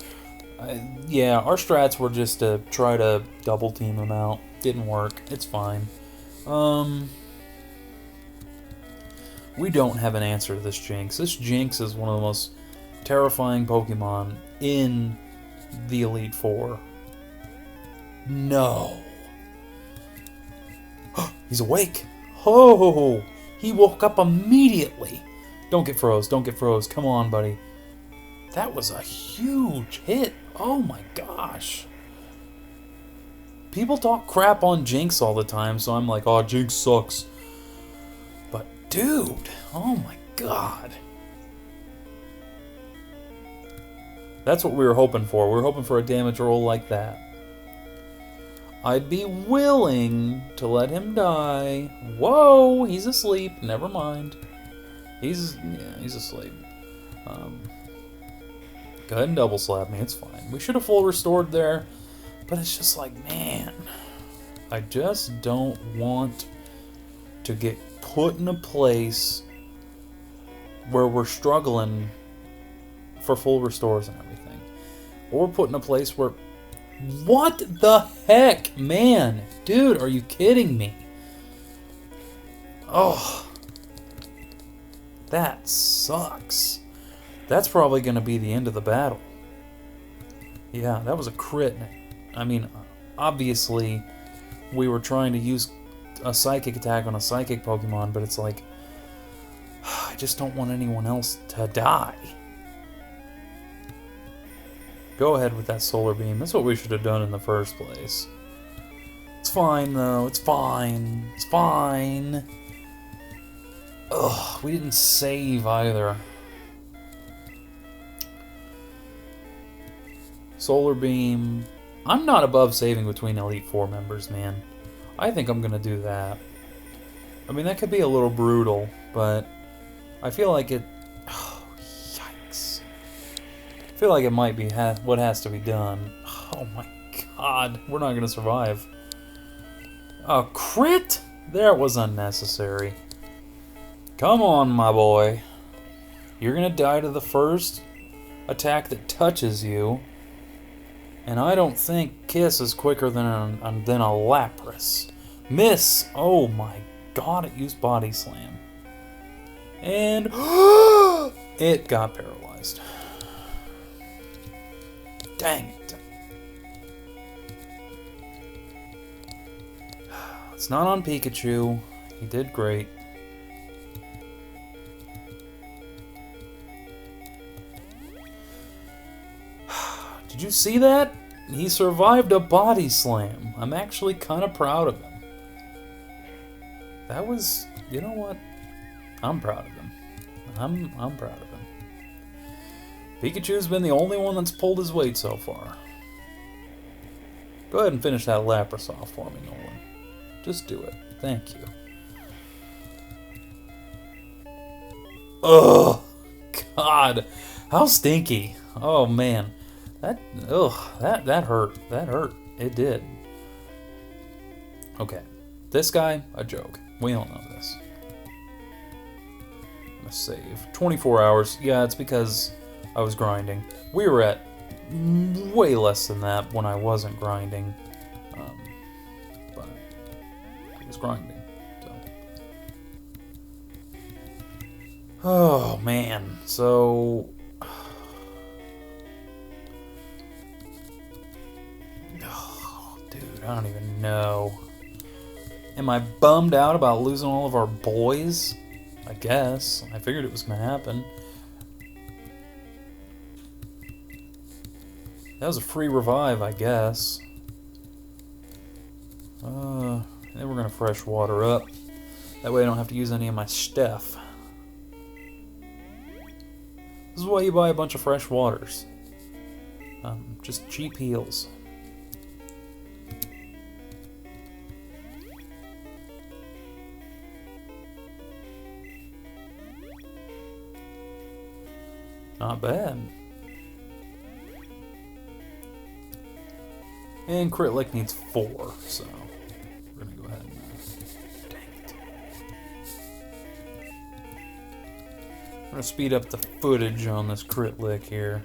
Yeah, our strats were just to try to double team him out. Didn't work. It's fine. We don't have an answer to this Jinx. This Jinx is one of the most terrifying Pokemon in the Elite Four. No. He's awake. Oh, he woke up immediately. Don't get froze. Don't get froze. Come on, buddy. That was a huge hit. Oh my gosh. People talk crap on Jinx all the time, so I'm like, oh, Jinx sucks. But dude, oh my god. That's what we were hoping for. We were hoping for a damage roll like that. I'd be willing to let him die. Whoa, he's asleep. Never mind. He's asleep. Go ahead and double slap me. It's fine. We should have full restored there. But it's just like, man. I just don't want to get put in a place where we're struggling for full restores and everything. Or put in a place where... What the heck, man? Dude, are you kidding me? Oh. That sucks. That's probably going to be the end of the battle. Yeah, that was a crit. I mean, obviously, we were trying to use a psychic attack on a psychic Pokemon, but it's like, I just don't want anyone else to die. Go ahead with that Solar Beam. That's what we should have done in the first place. It's fine, though. It's fine. It's fine. Ugh, we didn't save either. Solar Beam. I'm not above saving between Elite Four members, man. I think I'm going to do that. I mean, that could be a little brutal, but I feel like it... Oh, yikes. I feel like it might be what has to be done. Oh my god, we're not going to survive. A crit? That was unnecessary. Come on, my boy. You're going to die to the first attack that touches you. And I don't think Kiss is quicker than a Lapras. Miss! Oh my god, it used Body Slam. And it got paralyzed. Dang it. It's not on Pikachu. He did great. Did you see that? He survived a Body Slam. I'm actually kind of proud of him. That was, you know what? I'm proud of him. I'm proud of him. Pikachu's been the only one that's pulled his weight so far. Go ahead and finish that Lapras off for me, Nolan. Just do it. Thank you. Oh, God. How stinky. Oh, man. That hurt. That hurt. It did. Okay. This guy, a joke. We all know this. I'm gonna save. 24 hours. Yeah, it's because I was grinding. We were at way less than that when I wasn't grinding. But I was grinding. So. Oh, man. So... I don't even know. Am I bummed out about losing all of our boys? I guess. I figured it was going to happen. That was a free revive, I guess. Then we're going to fresh water up. That way I don't have to use any of my stuff. This is why you buy a bunch of fresh waters. Just cheap heals. Not bad. And Crit Lick needs 4, so we're gonna go ahead and dang it. I'm gonna speed up the footage on this Crit Lick here.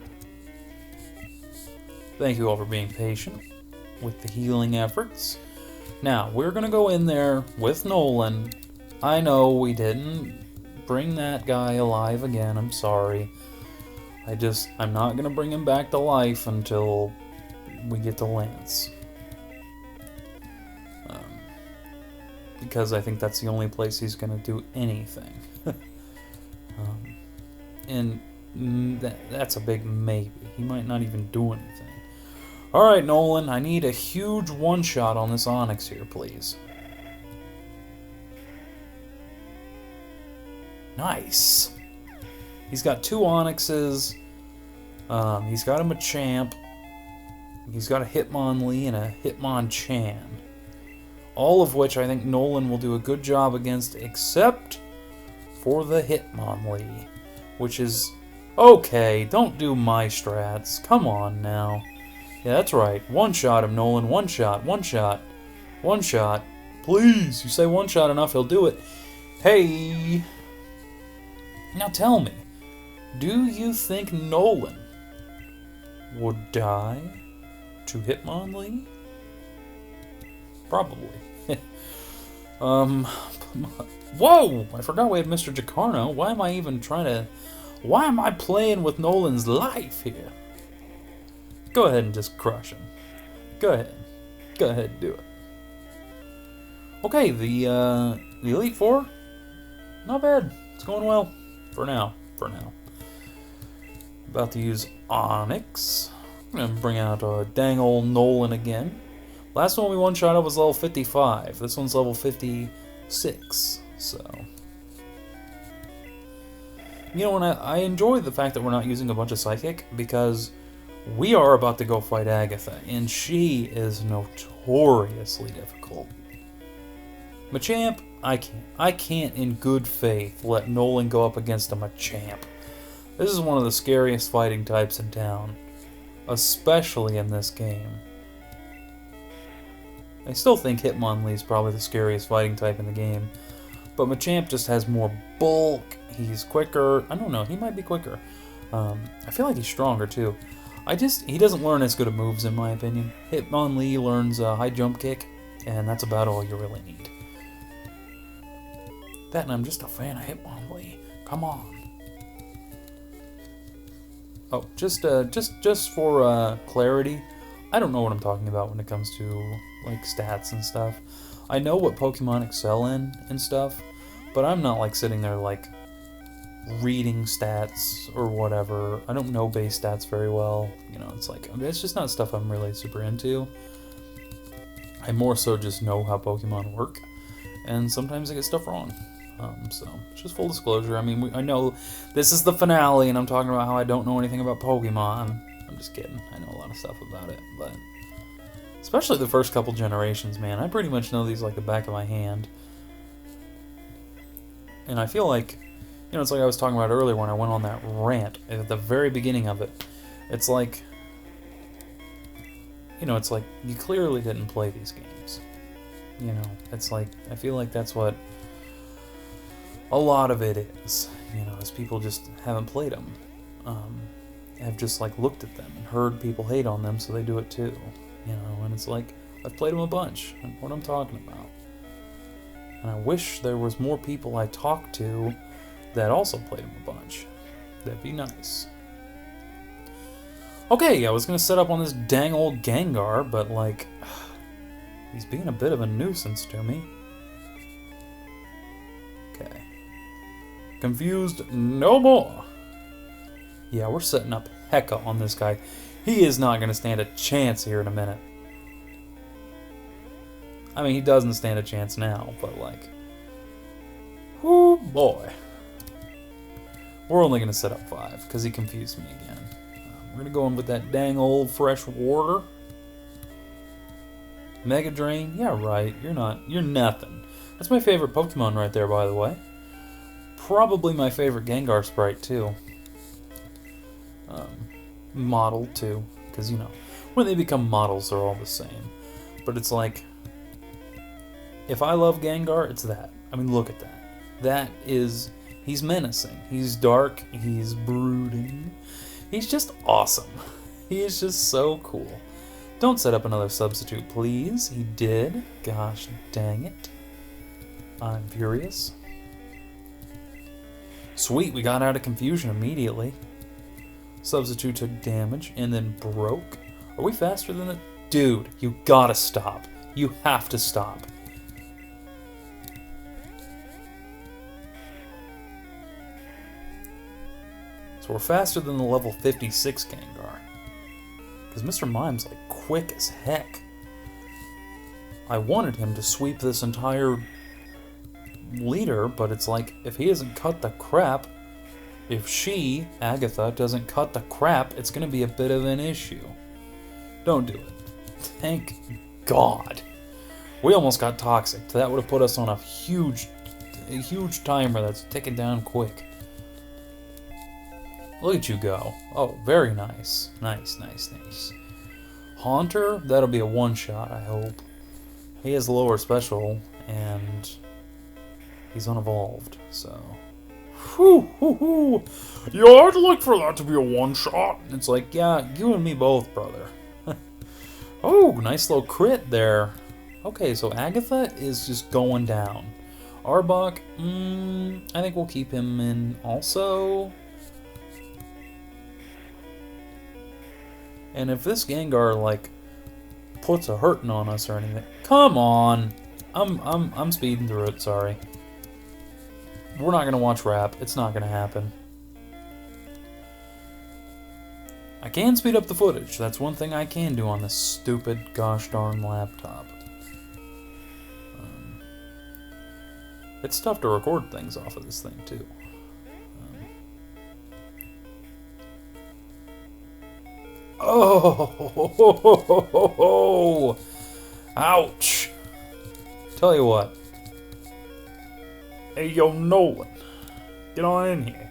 Thank you all for being patient with the healing efforts. Now, we're gonna go in there with Nolan. I know we didn't bring that guy alive again, I'm sorry. I'm not going to bring him back to life until we get to Lance. Because I think that's the only place he's going to do anything. And that's a big maybe. He might not even do anything. Alright, Nolan, I need a huge one-shot on this Onix here, please. Nice. He's got 2 Onixes. He's got a Machamp. He's got a Hitmonlee and a Hitmonchan. All of which I think Nolan will do a good job against, except for the Hitmonlee, which is Okay, don't do my strats. Come on now. Yeah, that's right. One shot him, Nolan. One shot. One shot. One shot. Please, you say one shot enough, he'll do it. Hey! Now tell me, do you think Nolan would die to Hitmonlee? Probably. Whoa! I forgot we had Mr. Jacarno. Why am I even trying to... Why am I playing with Nolan's life here? Go ahead and just crush him. Go ahead. Go ahead and do it. Okay, the Elite Four, not bad. It's going well. For now. For now. About to use Onyx. I'm going to bring out dang old Nolan again. Last one we one-shot up was level 55. This one's level 56. So... You know, and I enjoy the fact that we're not using a bunch of Psychic, because we are about to go fight Agatha, and she is notoriously difficult. Machamp, I can't in good faith let Nolan go up against a Machamp. This is one of the scariest fighting types in town, especially in this game. I still think Hitmonlee is probably the scariest fighting type in the game, but Machamp just has more bulk, he's quicker, I don't know, he might be quicker. I feel like he's stronger too. He doesn't learn as good of moves in my opinion. Hitmonlee learns a high jump kick, and that's about all you really need. That, and I'm just a fan of Hitmonlee. Come on. Oh, just for clarity, I don't know what I'm talking about when it comes to like stats and stuff. I know what Pokemon excel in and stuff, but I'm not like sitting there like reading stats or whatever. I don't know base stats very well. You know, it's like, it's just not stuff I'm really super into. I more so just know how Pokemon work, and sometimes I get stuff wrong. So, just full disclosure, I mean, I know this is the finale, and I'm talking about how I don't know anything about Pokemon. I'm just kidding. I know a lot of stuff about it, but... Especially the first couple generations, man. I pretty much know these like the back of my hand. And I feel like, you know, it's like I was talking about earlier when I went on that rant at the very beginning of it. It's like, you know, it's like you clearly didn't play these games. You know, it's like, I feel like that's what a lot of it is. You know, is people just haven't played them. Have just like looked at them and heard people hate on them, so they do it too. You know, and it's like, I've played them a bunch, and what I'm talking about. And I wish there was more people I talked to that also played them a bunch. That'd be nice. Okay, I was going to set up on this dang old Gengar, but like, he's being a bit of a nuisance to me. Okay. Confused no more. Yeah, we're setting up Hecka on this guy. He is not going to stand a chance here in a minute. I mean, he doesn't stand a chance now, but like... Whoo, boy. We're only going to set up 5, because he confused me again. We're going to go in with that dang old fresh water. Mega Drain? Yeah, right. You're nothing. That's my favorite Pokemon right there, by the way. Probably my favorite Gengar sprite, too. Model too, because you know, when they become models they're all the same. But it's like, if I love Gengar, it's that. I mean, look at that. That is, he's menacing, he's dark, he's brooding, he's just awesome. He is just so cool. Don't set up another substitute, please. He did. Gosh dang it. I'm furious. Sweet, we got out of confusion immediately. Substitute took damage and then broke. Are we faster than it? Dude, you gotta stop. You have to stop. So we're faster than the level 56 Gengar. Because Mr. Mime's like quick as heck. I wanted him to sweep this entire leader, but it's like, if he doesn't cut the crap, if she, Agatha, doesn't cut the crap, it's going to be a bit of an issue. Don't do it. Thank God. We almost got toxic. That would have put us on a huge timer that's ticking down quick. Look at you go. Oh, very nice. Nice. Haunter? That'll be a one-shot, I hope. He has lower special, and he's unevolved, so... Whew. Yeah, I'd like for that to be a one-shot. It's like, yeah, you and me both, brother. Oh, nice little crit there. Okay, so Agatha is just going down. Arbok, I think we'll keep him in also. And if this Gengar, like, puts a hurting on us or anything... Come on! I'm speeding through it, sorry. We're not gonna watch rap. It's not gonna happen. I can speed up the footage. That's one thing I can do on this stupid gosh darn laptop. It's tough to record things off of this thing, too. Oh! Ouch! Tell you what. Hey, yo, Nolan. Get on in here.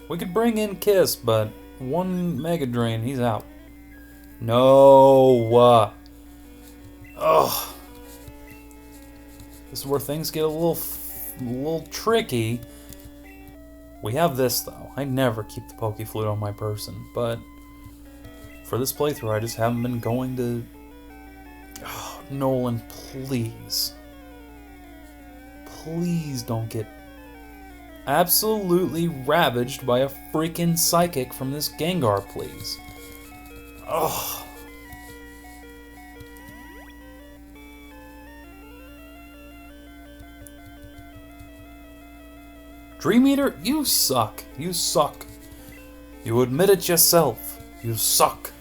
We could bring in Kiss, but one Mega Drain, he's out. No! Ugh. This is where things get a little tricky. We have this, though. I never keep the Poke Flute on my person, but for this playthrough, I just haven't been going to... Oh, Nolan, please. Please don't get absolutely ravaged by a freaking Psychic from this Gengar, please. Ugh. Dream Eater, you suck. You suck. You admit it yourself. You suck.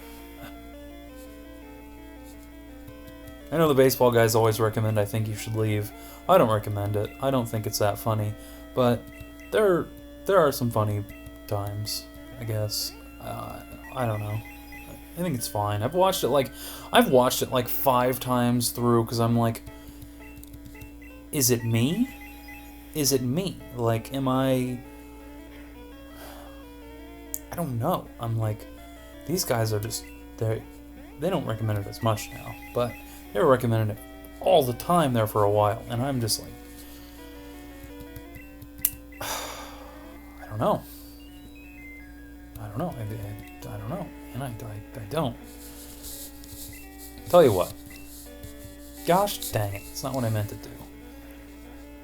I know the baseball guys always recommend I think you should leave. I don't recommend it. I don't think it's that funny. But there are some funny times, I guess. I don't know. I think it's fine. I've watched it like 5 times through because I'm like, is it me? Is it me? Like, am I don't know. I'm like, these guys are just, they don't recommend it as much now, but they were recommending it all the time there for a while, and I'm just like, I don't know. I don't know, and I don't. Tell you what. Gosh dang it, it's not what I meant to do.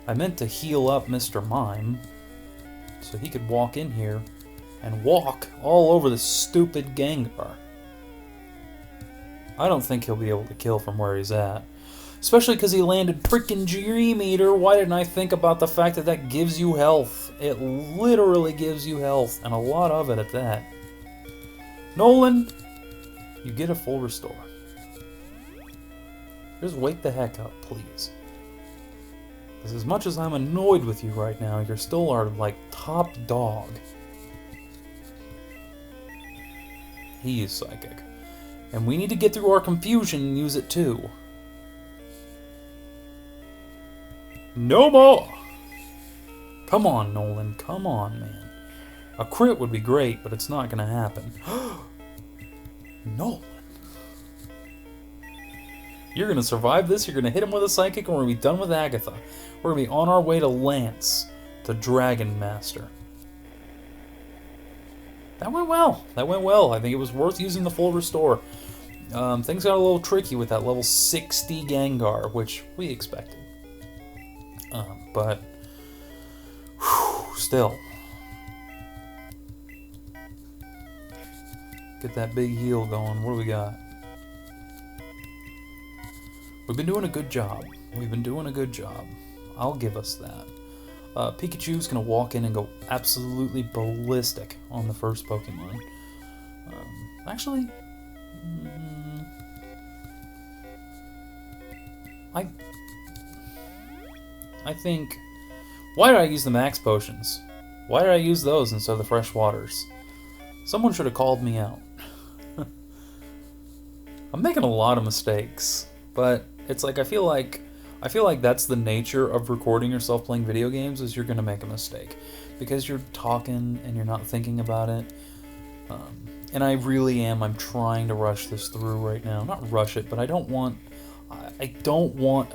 I meant to heal up Mr. Mime so he could walk in here and walk all over this stupid Gengar. I don't think he'll be able to kill from where he's at. Especially because he landed freaking Dream Eater. Why didn't I think about the fact that that gives you health? It literally gives you health, and a lot of it at that. Nolan, you get a full restore. Just wake the heck up, please. Because as much as I'm annoyed with you right now, you're still our, like, top dog. He is Psychic. And we need to get through our confusion and use it too. No more! Come on, Nolan. Come on, man. A crit would be great, but it's not going to happen. Nolan. You're going to survive this, you're going to hit him with a Psychic, and we're going to be done with Agatha. We're going to be on our way to Lance, the Dragon Master. That went well. That went well. I think it was worth using the full restore. Things got a little tricky with that level 60 Gengar, which we expected. But still. Get that big heal going. What do we got? We've been doing a good job. We've been doing a good job. I'll give us that. Pikachu's going to walk in and go absolutely ballistic on the first Pokemon. Actually, I think... Why did I use the Max Potions? Why did I use those instead of the Fresh Waters? Someone should have called me out. I'm making a lot of mistakes, but it's like I feel like that's the nature of recording yourself playing video games, is you're going to make a mistake. Because you're talking and you're not thinking about it. And I really am. I'm trying to rush this through right now. Not rush it, but I don't want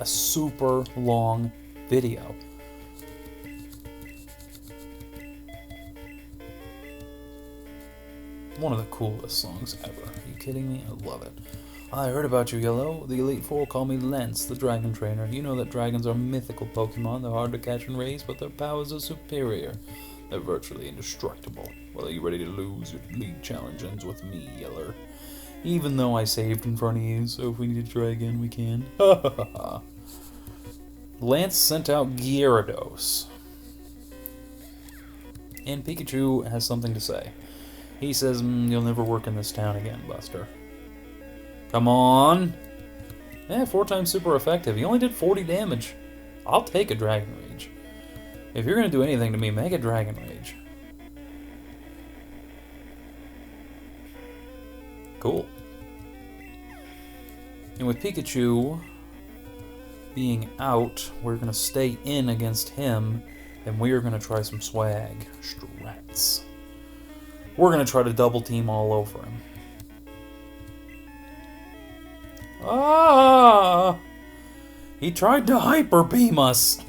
a super long video. One of the coolest songs ever. Are you kidding me? I love it. I heard about you, Yellow. The Elite Four call me Lance, the Dragon Trainer. You know that dragons are mythical Pokemon. They're hard to catch and raise, but their powers are superior. They're virtually indestructible. Well, are you ready to lose? Your league challenge ends with me, Yeller. Even though I saved in front of you, so if we need to try again, we can. Ha ha ha ha. Lance sent out Gyarados. And Pikachu has something to say. He says, you'll never work in this town again, Buster. Come on! Yeah, 4 times super effective. He only did 40 damage. I'll take a Dragon Rage. If you're going to do anything to me, make a Dragon Rage. Cool. And with Pikachu being out, we're going to stay in against him, and we are going to try some swag strats. We're going to try to double team all over him. Ah! He tried to hyper beam us.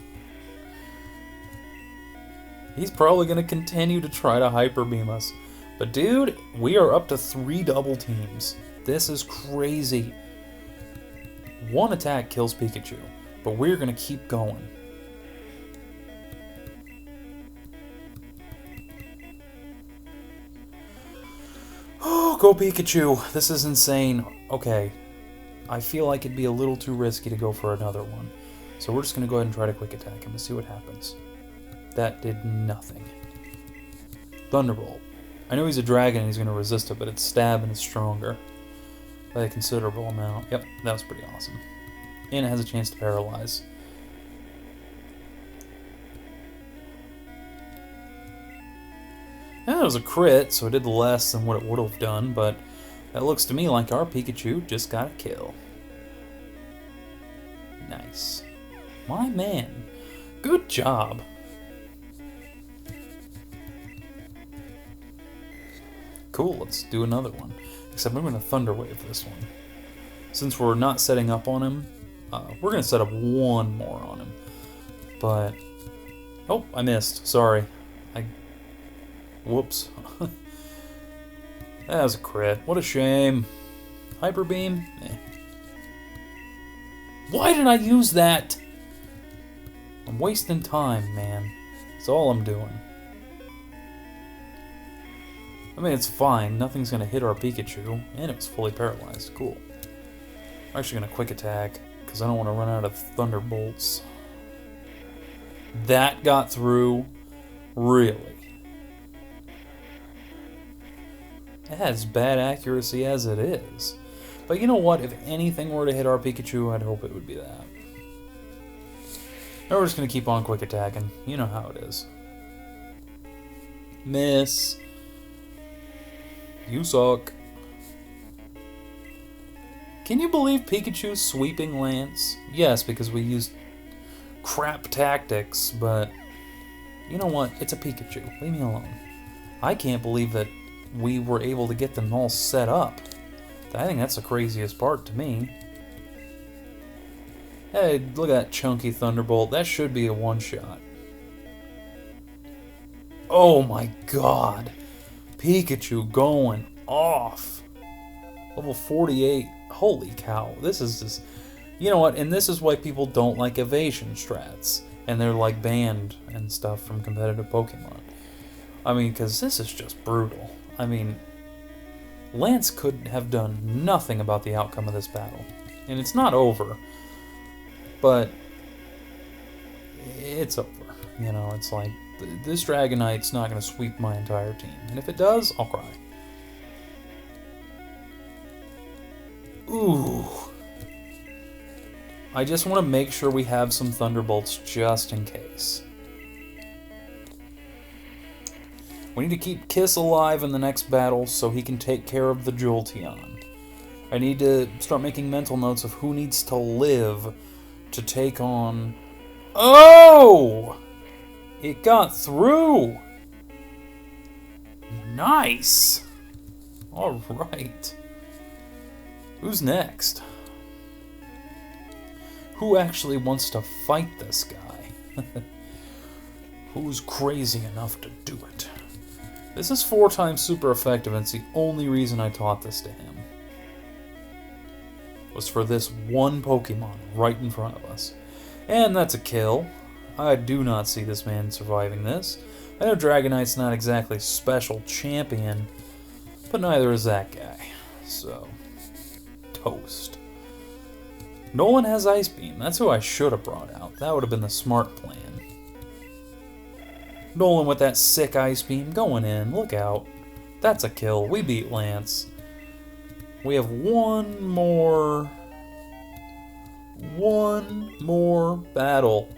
He's probably going to continue to try to hyper beam us. But dude, we are up to 3 double teams. This is crazy. 1 attack kills Pikachu, but we're going to keep going. Oh, go Pikachu. This is insane. Okay. I feel like it'd be a little too risky to go for another one. So we're just going to go ahead and try to quick attack him and see what happens. That did nothing. Thunderbolt. I know he's a dragon and he's going to resist it, but its stab and it's stronger by a considerable amount. Yep, that was pretty awesome. And it has a chance to paralyze. That was a crit, so it did less than what it would have done, but that looks to me like our Pikachu just got a kill. Nice. My man. Good job. Cool, let's do another one. Except I'm going to Thunder Wave this one. Since we're not setting up on him, we're going to set up one more on him. But... oh, I missed. Sorry. Whoops. That was a crit. What a shame. Hyper Beam? Eh. Why did I use that? I'm wasting time, man. That's all I'm doing. I mean, it's fine. Nothing's going to hit our Pikachu. And it was fully paralyzed. Cool. I'm actually going to quick attack, because I don't want to run out of Thunderbolts. That got through? Really? It has bad accuracy as it is. But you know what? If anything were to hit our Pikachu, I'd hope it would be that. Now we're just going to keep on quick attacking. You know how it is. Miss. You suck. Can you believe Pikachu sweeping Lance? Yes, because we used crap tactics, but you know what? It's a Pikachu. Leave me alone. I can't believe that we were able to get them all set up. I think that's the craziest part to me. Hey, look at that chunky Thunderbolt. That should be a one-shot. Oh my god. Pikachu going off. Level 48. Holy cow. This is just... you know what? And this is why people don't like evasion strats. And they're like banned and stuff from competitive Pokemon. I mean, because this is just brutal. I mean, Lance could have done nothing about the outcome of this battle. And it's not over. But it's over. You know, it's like, this Dragonite's not going to sweep my entire team. And if it does, I'll cry. Ooh. I just want to make sure we have some Thunderbolts just in case. We need to keep Kiss alive in the next battle so he can take care of the Jolteon. I need to start making mental notes of who needs to live to take on... oh! It got through! Nice! Alright. Who's next? Who actually wants to fight this guy? Who's crazy enough to do it? This is 4 times super effective, and it's the only reason I taught this to him. Was for this one Pokemon right in front of us. And that's a kill. I do not see this man surviving this. I know Dragonite's not exactly special champion, but neither is that guy. So, toast. Nolan has Ice Beam. That's who I should have brought out. That would have been the smart plan. Nolan with that sick Ice Beam going in. Look out. That's a kill. We beat Lance. We have one more battle.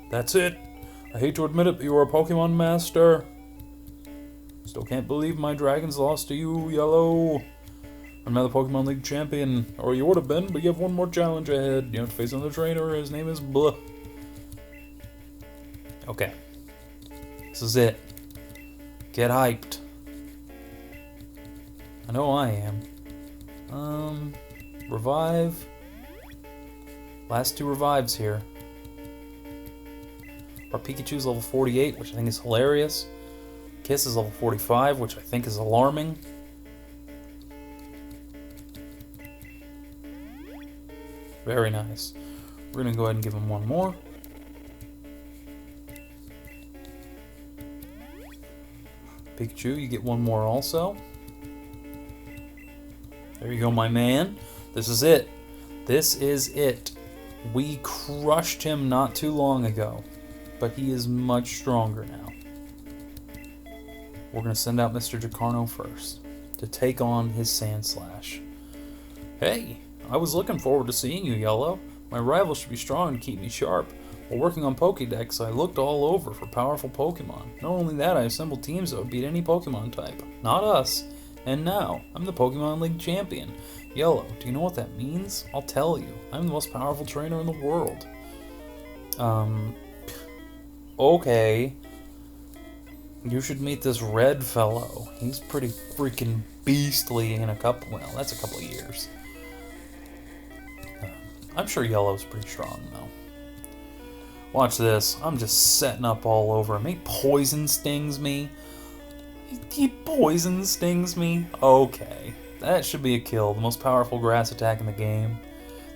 That's it. I hate to admit it, but you are a Pokemon Master. Still can't believe my dragons lost to you, Yellow. I'm now the Pokemon League champion. Or you would have been, but you have one more challenge ahead. You have to face another trainer. His name is Blah. Okay. This is it. Get hyped. I know I am. Revive. Last 2 revives here. Our Pikachu's level 48, which I think is hilarious. Kiss is level 45, which I think is alarming. Very nice. We're going to go ahead and give him one more. Pikachu, you get one more also. There you go, my man. This is it. This is it. We crushed him not too long ago, but he is much stronger now. We're going to send out Mr. Giovanni first to take on his Sandslash. Hey, I was looking forward to seeing you, Yellow. My rival should be strong to keep me sharp. While working on Pokédex, I looked all over for powerful Pokemon. Not only that, I assembled teams that would beat any Pokemon type. Not us. And now, I'm the Pokemon League champion. Yellow, do you know what that means? I'll tell you. I'm the most powerful trainer in the world. Okay. You should meet this red fellow. He's pretty freaking beastly in a couple, well, that's a couple of years. I'm sure Yellow's pretty strong, though. Watch this. I'm just setting up all over him. He poison stings me. He poison stings me? Okay. That should be a kill. The most powerful grass attack in the game.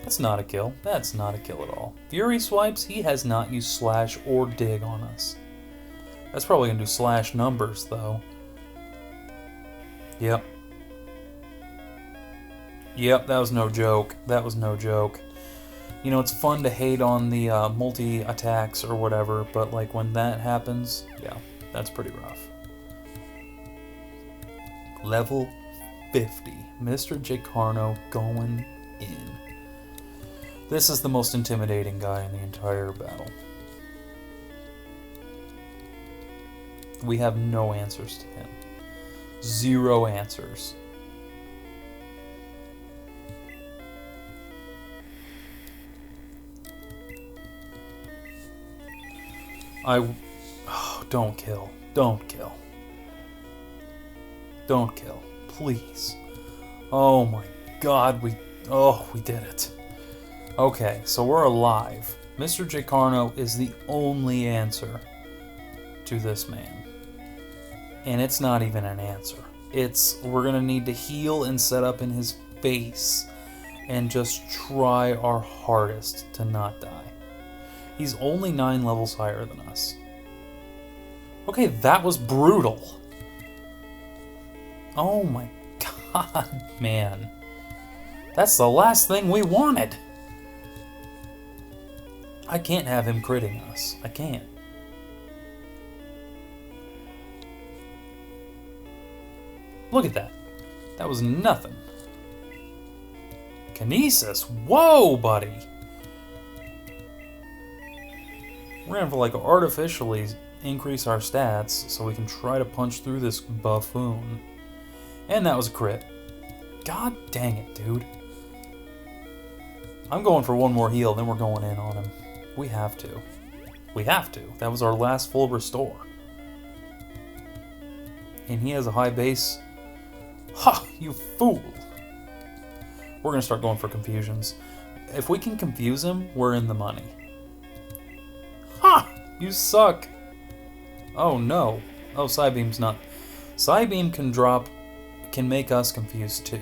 That's not a kill. That's not a kill at all. Fury Swipes, he has not used Slash or Dig on us. That's probably going to do Slash numbers, though. Yep. Yep, that was no joke. That was no joke. You know, it's fun to hate on the multi-attacks or whatever, but like when that happens, yeah, that's pretty rough. Level 50. Mr. Giovanni going in. This is the most intimidating guy in the entire battle. We have no answers to him. 0 answers. Don't kill. Don't kill. Don't kill. Please. Oh my god, we did it. Okay, so we're alive. Mr. Giovanni is the only answer to this man. And it's not even an answer. We're gonna need to heal and set up in his face and just try our hardest to not die. He's only 9 levels higher than us. Okay, that was brutal. Oh my god, man. That's the last thing we wanted. I can't have him critting us. I can't. Look at that. That was nothing. Kinesis. Whoa, buddy. We're gonna have to like artificially increase our stats so we can try to punch through this buffoon. And that was a crit. God dang it, dude. I'm going for one more heal, then we're going in on him. We have to. We have to. That was our last full restore. And he has a high base Ha! You fool! We're gonna start going for confusions. If we can confuse him, we're in the money. Ha! You suck! Oh no. Oh, Psybeam's not... Psybeam can make us confused too.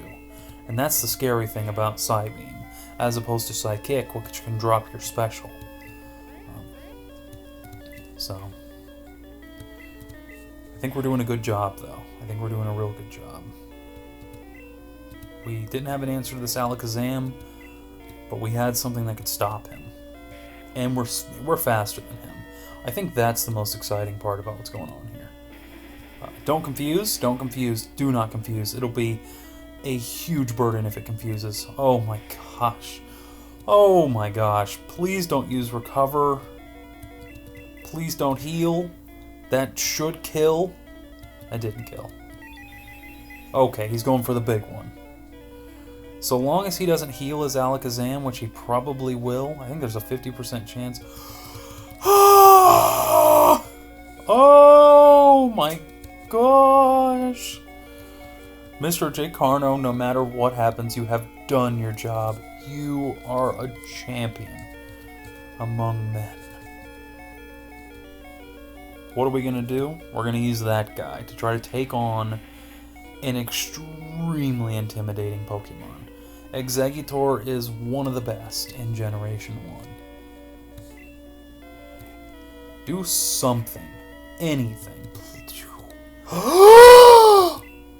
And that's the scary thing about Psybeam, as opposed to Psychick, which can drop your special. So... I think we're doing a good job, though. I think we're doing a real good job. We didn't have an answer to this Alakazam, but we had something that could stop him. And we're faster than him. I think that's the most exciting part about what's going on here. Don't confuse, do not confuse. It'll be a huge burden if it confuses. Oh my gosh. Oh my gosh. Please don't use Recover. Please don't heal. That should kill. That didn't kill. Okay, he's going for the big one. So long as he doesn't heal his Alakazam, which he probably will, I think there's a 50% chance. Oh my gosh! Mr. J. Carno, no matter what happens, you have done your job. You are a champion among men. What are we going to do? We're going to use that guy to try to take on an extremely intimidating Pokemon. Exeggutor is one of the best in Generation 1. Do something. Anything.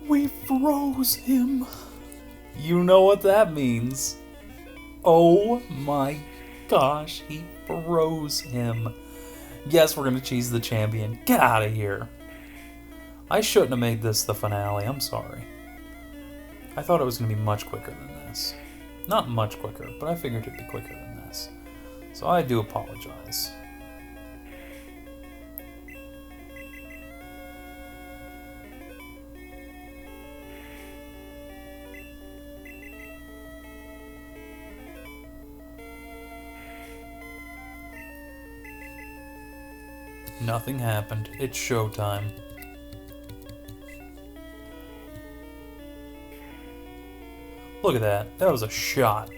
We froze him. You know what that means. Oh my gosh, he froze him. Yes, we're going to cheese the champion. Get out of here. I shouldn't have made this the finale. I'm sorry. I thought it was going to be much quicker than this. Not much quicker, but I figured it'd be quicker than this. So I do apologize. Nothing happened. It's showtime. Look at that. That was a shot.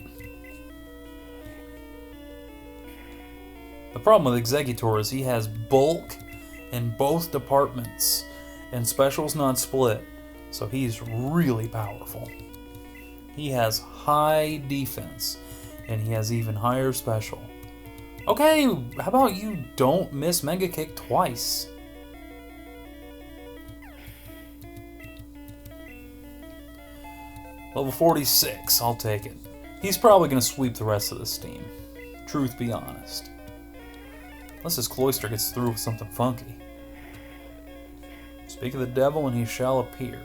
The problem with Exeggutor is he has bulk in both departments, and special's not split, so he's really powerful. He has high defense, and he has even higher special. Okay, how about you don't miss Mega Kick twice? Level 46, I'll take it. He's probably going to sweep the rest of this team. Truth be honest. Unless his Cloyster gets through with something funky. Speak of the devil and he shall appear.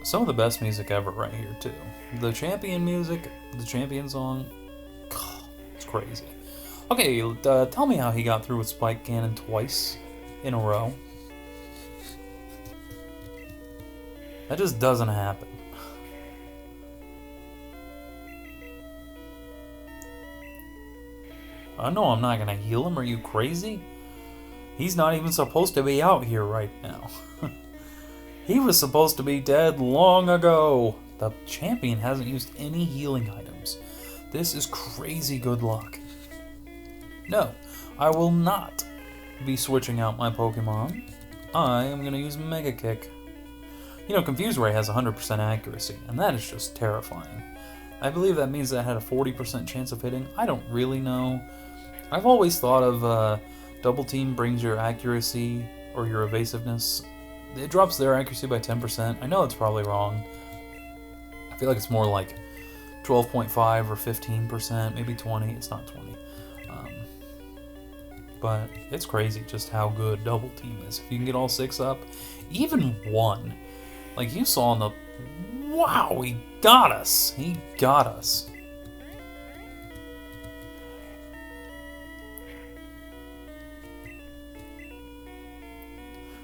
Some of the best music ever right here, too. The champion music, the champion song, it's crazy. Okay, tell me how he got through with Spike Cannon twice in a row. That just doesn't happen. No, I'm not gonna heal him. Are you crazy? He's not even supposed to be out here right now. He was supposed to be dead long ago. The champion hasn't used any healing items. This is crazy good luck. No, I will not be switching out my Pokemon. I am going to use Mega Kick. You know, Confuse Ray has 100% accuracy, and that is just terrifying. I believe that means that I had a 40% chance of hitting. I don't really know. I've always thought of Double Team brings your accuracy or your evasiveness. It drops their accuracy by 10%. I know it's probably wrong. I feel like it's more like 12.5 or 15%, maybe 20. It's not 20. But it's crazy just how good Double Team is. If you can get all 6 up, even 1. Like you saw in the... Wow, he got us. He got us.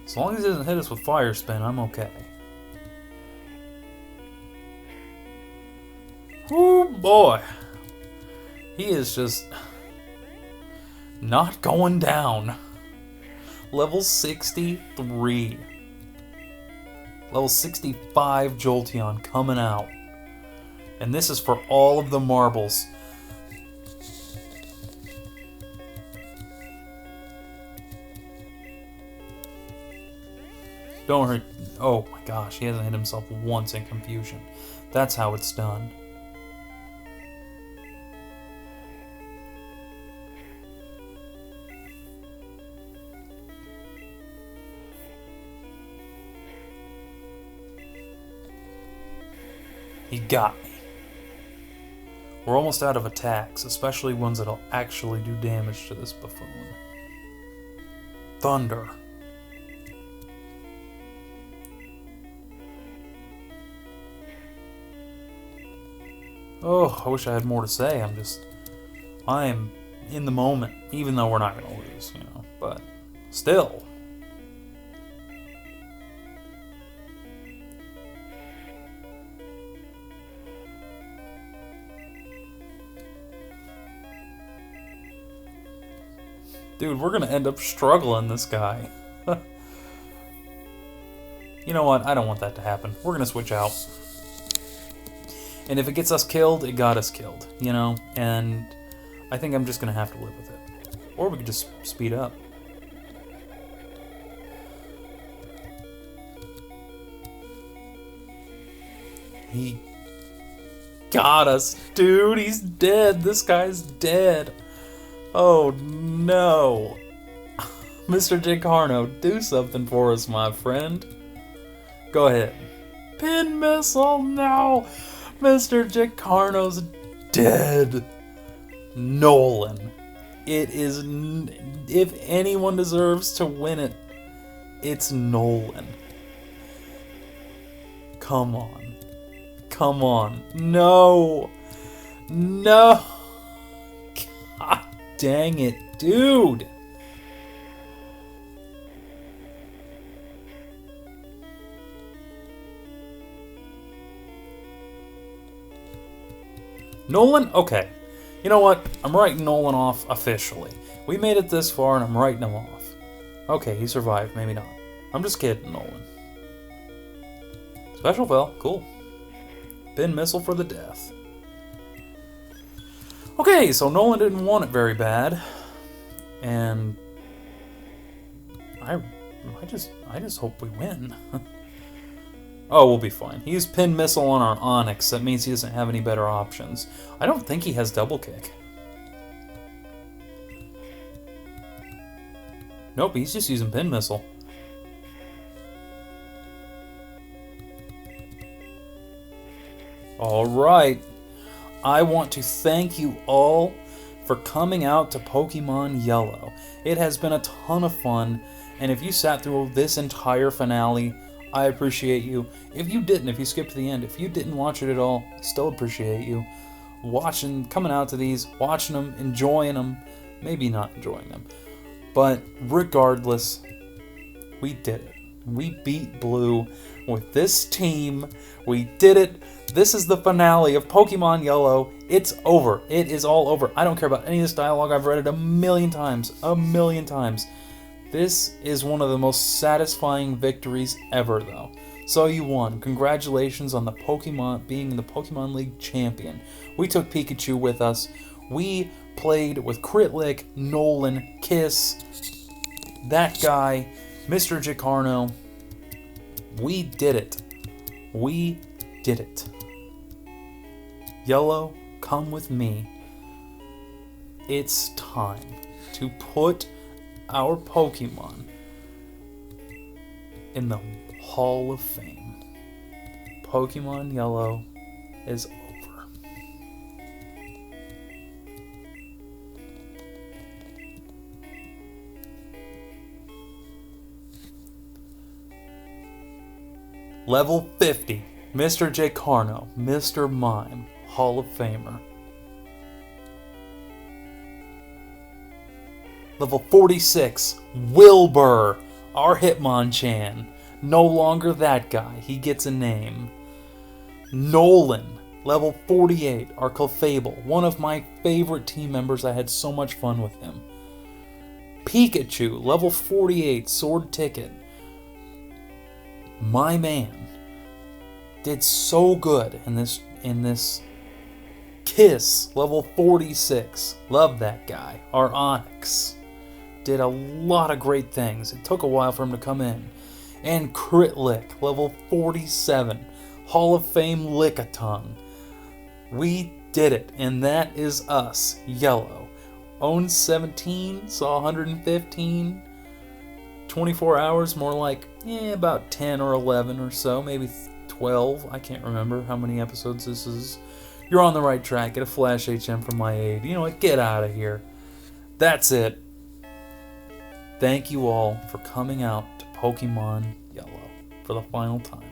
As long as he doesn't hit us with Fire Spin, I'm okay. Oh boy. He is just... Not going down. Level 63. Level 65 Jolteon coming out. And this is for all of the marbles. Don't hurt. Oh my gosh, he hasn't hit himself once in confusion. That's how it's done. He got me. We're almost out of attacks, especially ones that'll actually do damage to this buffoon. Thunder. Oh, I wish I had more to say. I am in the moment, even though we're not going to lose, you know, but still. Dude, we're going to end up struggling this guy. You know what? I don't want that to happen. We're going to switch out. And if it gets us killed, it got us killed, you know? And I think I'm just going to have to live with it. Or we could just speed up. He got us, dude. He's dead. This guy's dead. Oh, no. Mr. Giovanni, do something for us, my friend. Go ahead. Pin missile, no. Mr. Giovanni's dead. Nolan. It is... If anyone deserves to win it, it's Nolan. Come on. Come on. No. No. God dang it, dude. Nolan? Okay. You know what? I'm writing Nolan off officially. We made it this far and I'm writing him off. Okay, he survived. Maybe not. I'm just kidding, Nolan. Special Bell. Cool. Pin missile for the death. Okay, so Nolan didn't want it very bad. And I just hope we win. Oh, we'll be fine. He used Pin Missile on our Onyx. That means he doesn't have any better options. I don't think he has Double Kick. Nope, he's just using Pin Missile. Alright. I want to thank you all for coming out to Pokemon Yellow. It has been a ton of fun, and if you sat through this entire finale, I appreciate you. If you didn't, if you skipped to the end, if you didn't watch it at all, I still appreciate you. Coming out to these, watching them, enjoying them, maybe not enjoying them. But regardless, we did it. We beat Blue with this team. We did it. This is the finale of Pokemon Yellow. It's over. It is all over. I don't care about any of this dialogue. I've read it a million times. A million times. This is one of the most satisfying victories ever, though. So you won. Congratulations on the Pokemon being the Pokemon League champion. We took Pikachu with us. We played with Critlick, Nolan, Kiss, that guy, Mr. Gicarno. We did it. We did it. Yellow, come with me. It's time to put our Pokemon in the Hall of Fame. Pokemon Yellow is over. Level 50, Mr. Gicarno, Mr. Mime, Hall of Famer. Level 46, Wilbur, our Hitmonchan. No longer that guy, he gets a name. Nolan, level 48, our Clefable, one of my favorite team members. I had so much fun with him. Pikachu, level 48, sword ticket. My man did so good in this Kiss, level 46. Love that guy. Our Onyx did a lot of great things. It took a while for him to come in. And Crit Lick, level 47. Hall of Fame Lickitung. We did it, and that is us, Yellow. Owned 17, saw 115. 24 hours, more like about 10 or 11 or so, maybe 12. I can't remember how many episodes this is. You're on the right track. Get a Flash HM from my aid. You know what? Get out of here. That's it. Thank you all for coming out to Pokemon Yellow for the final time.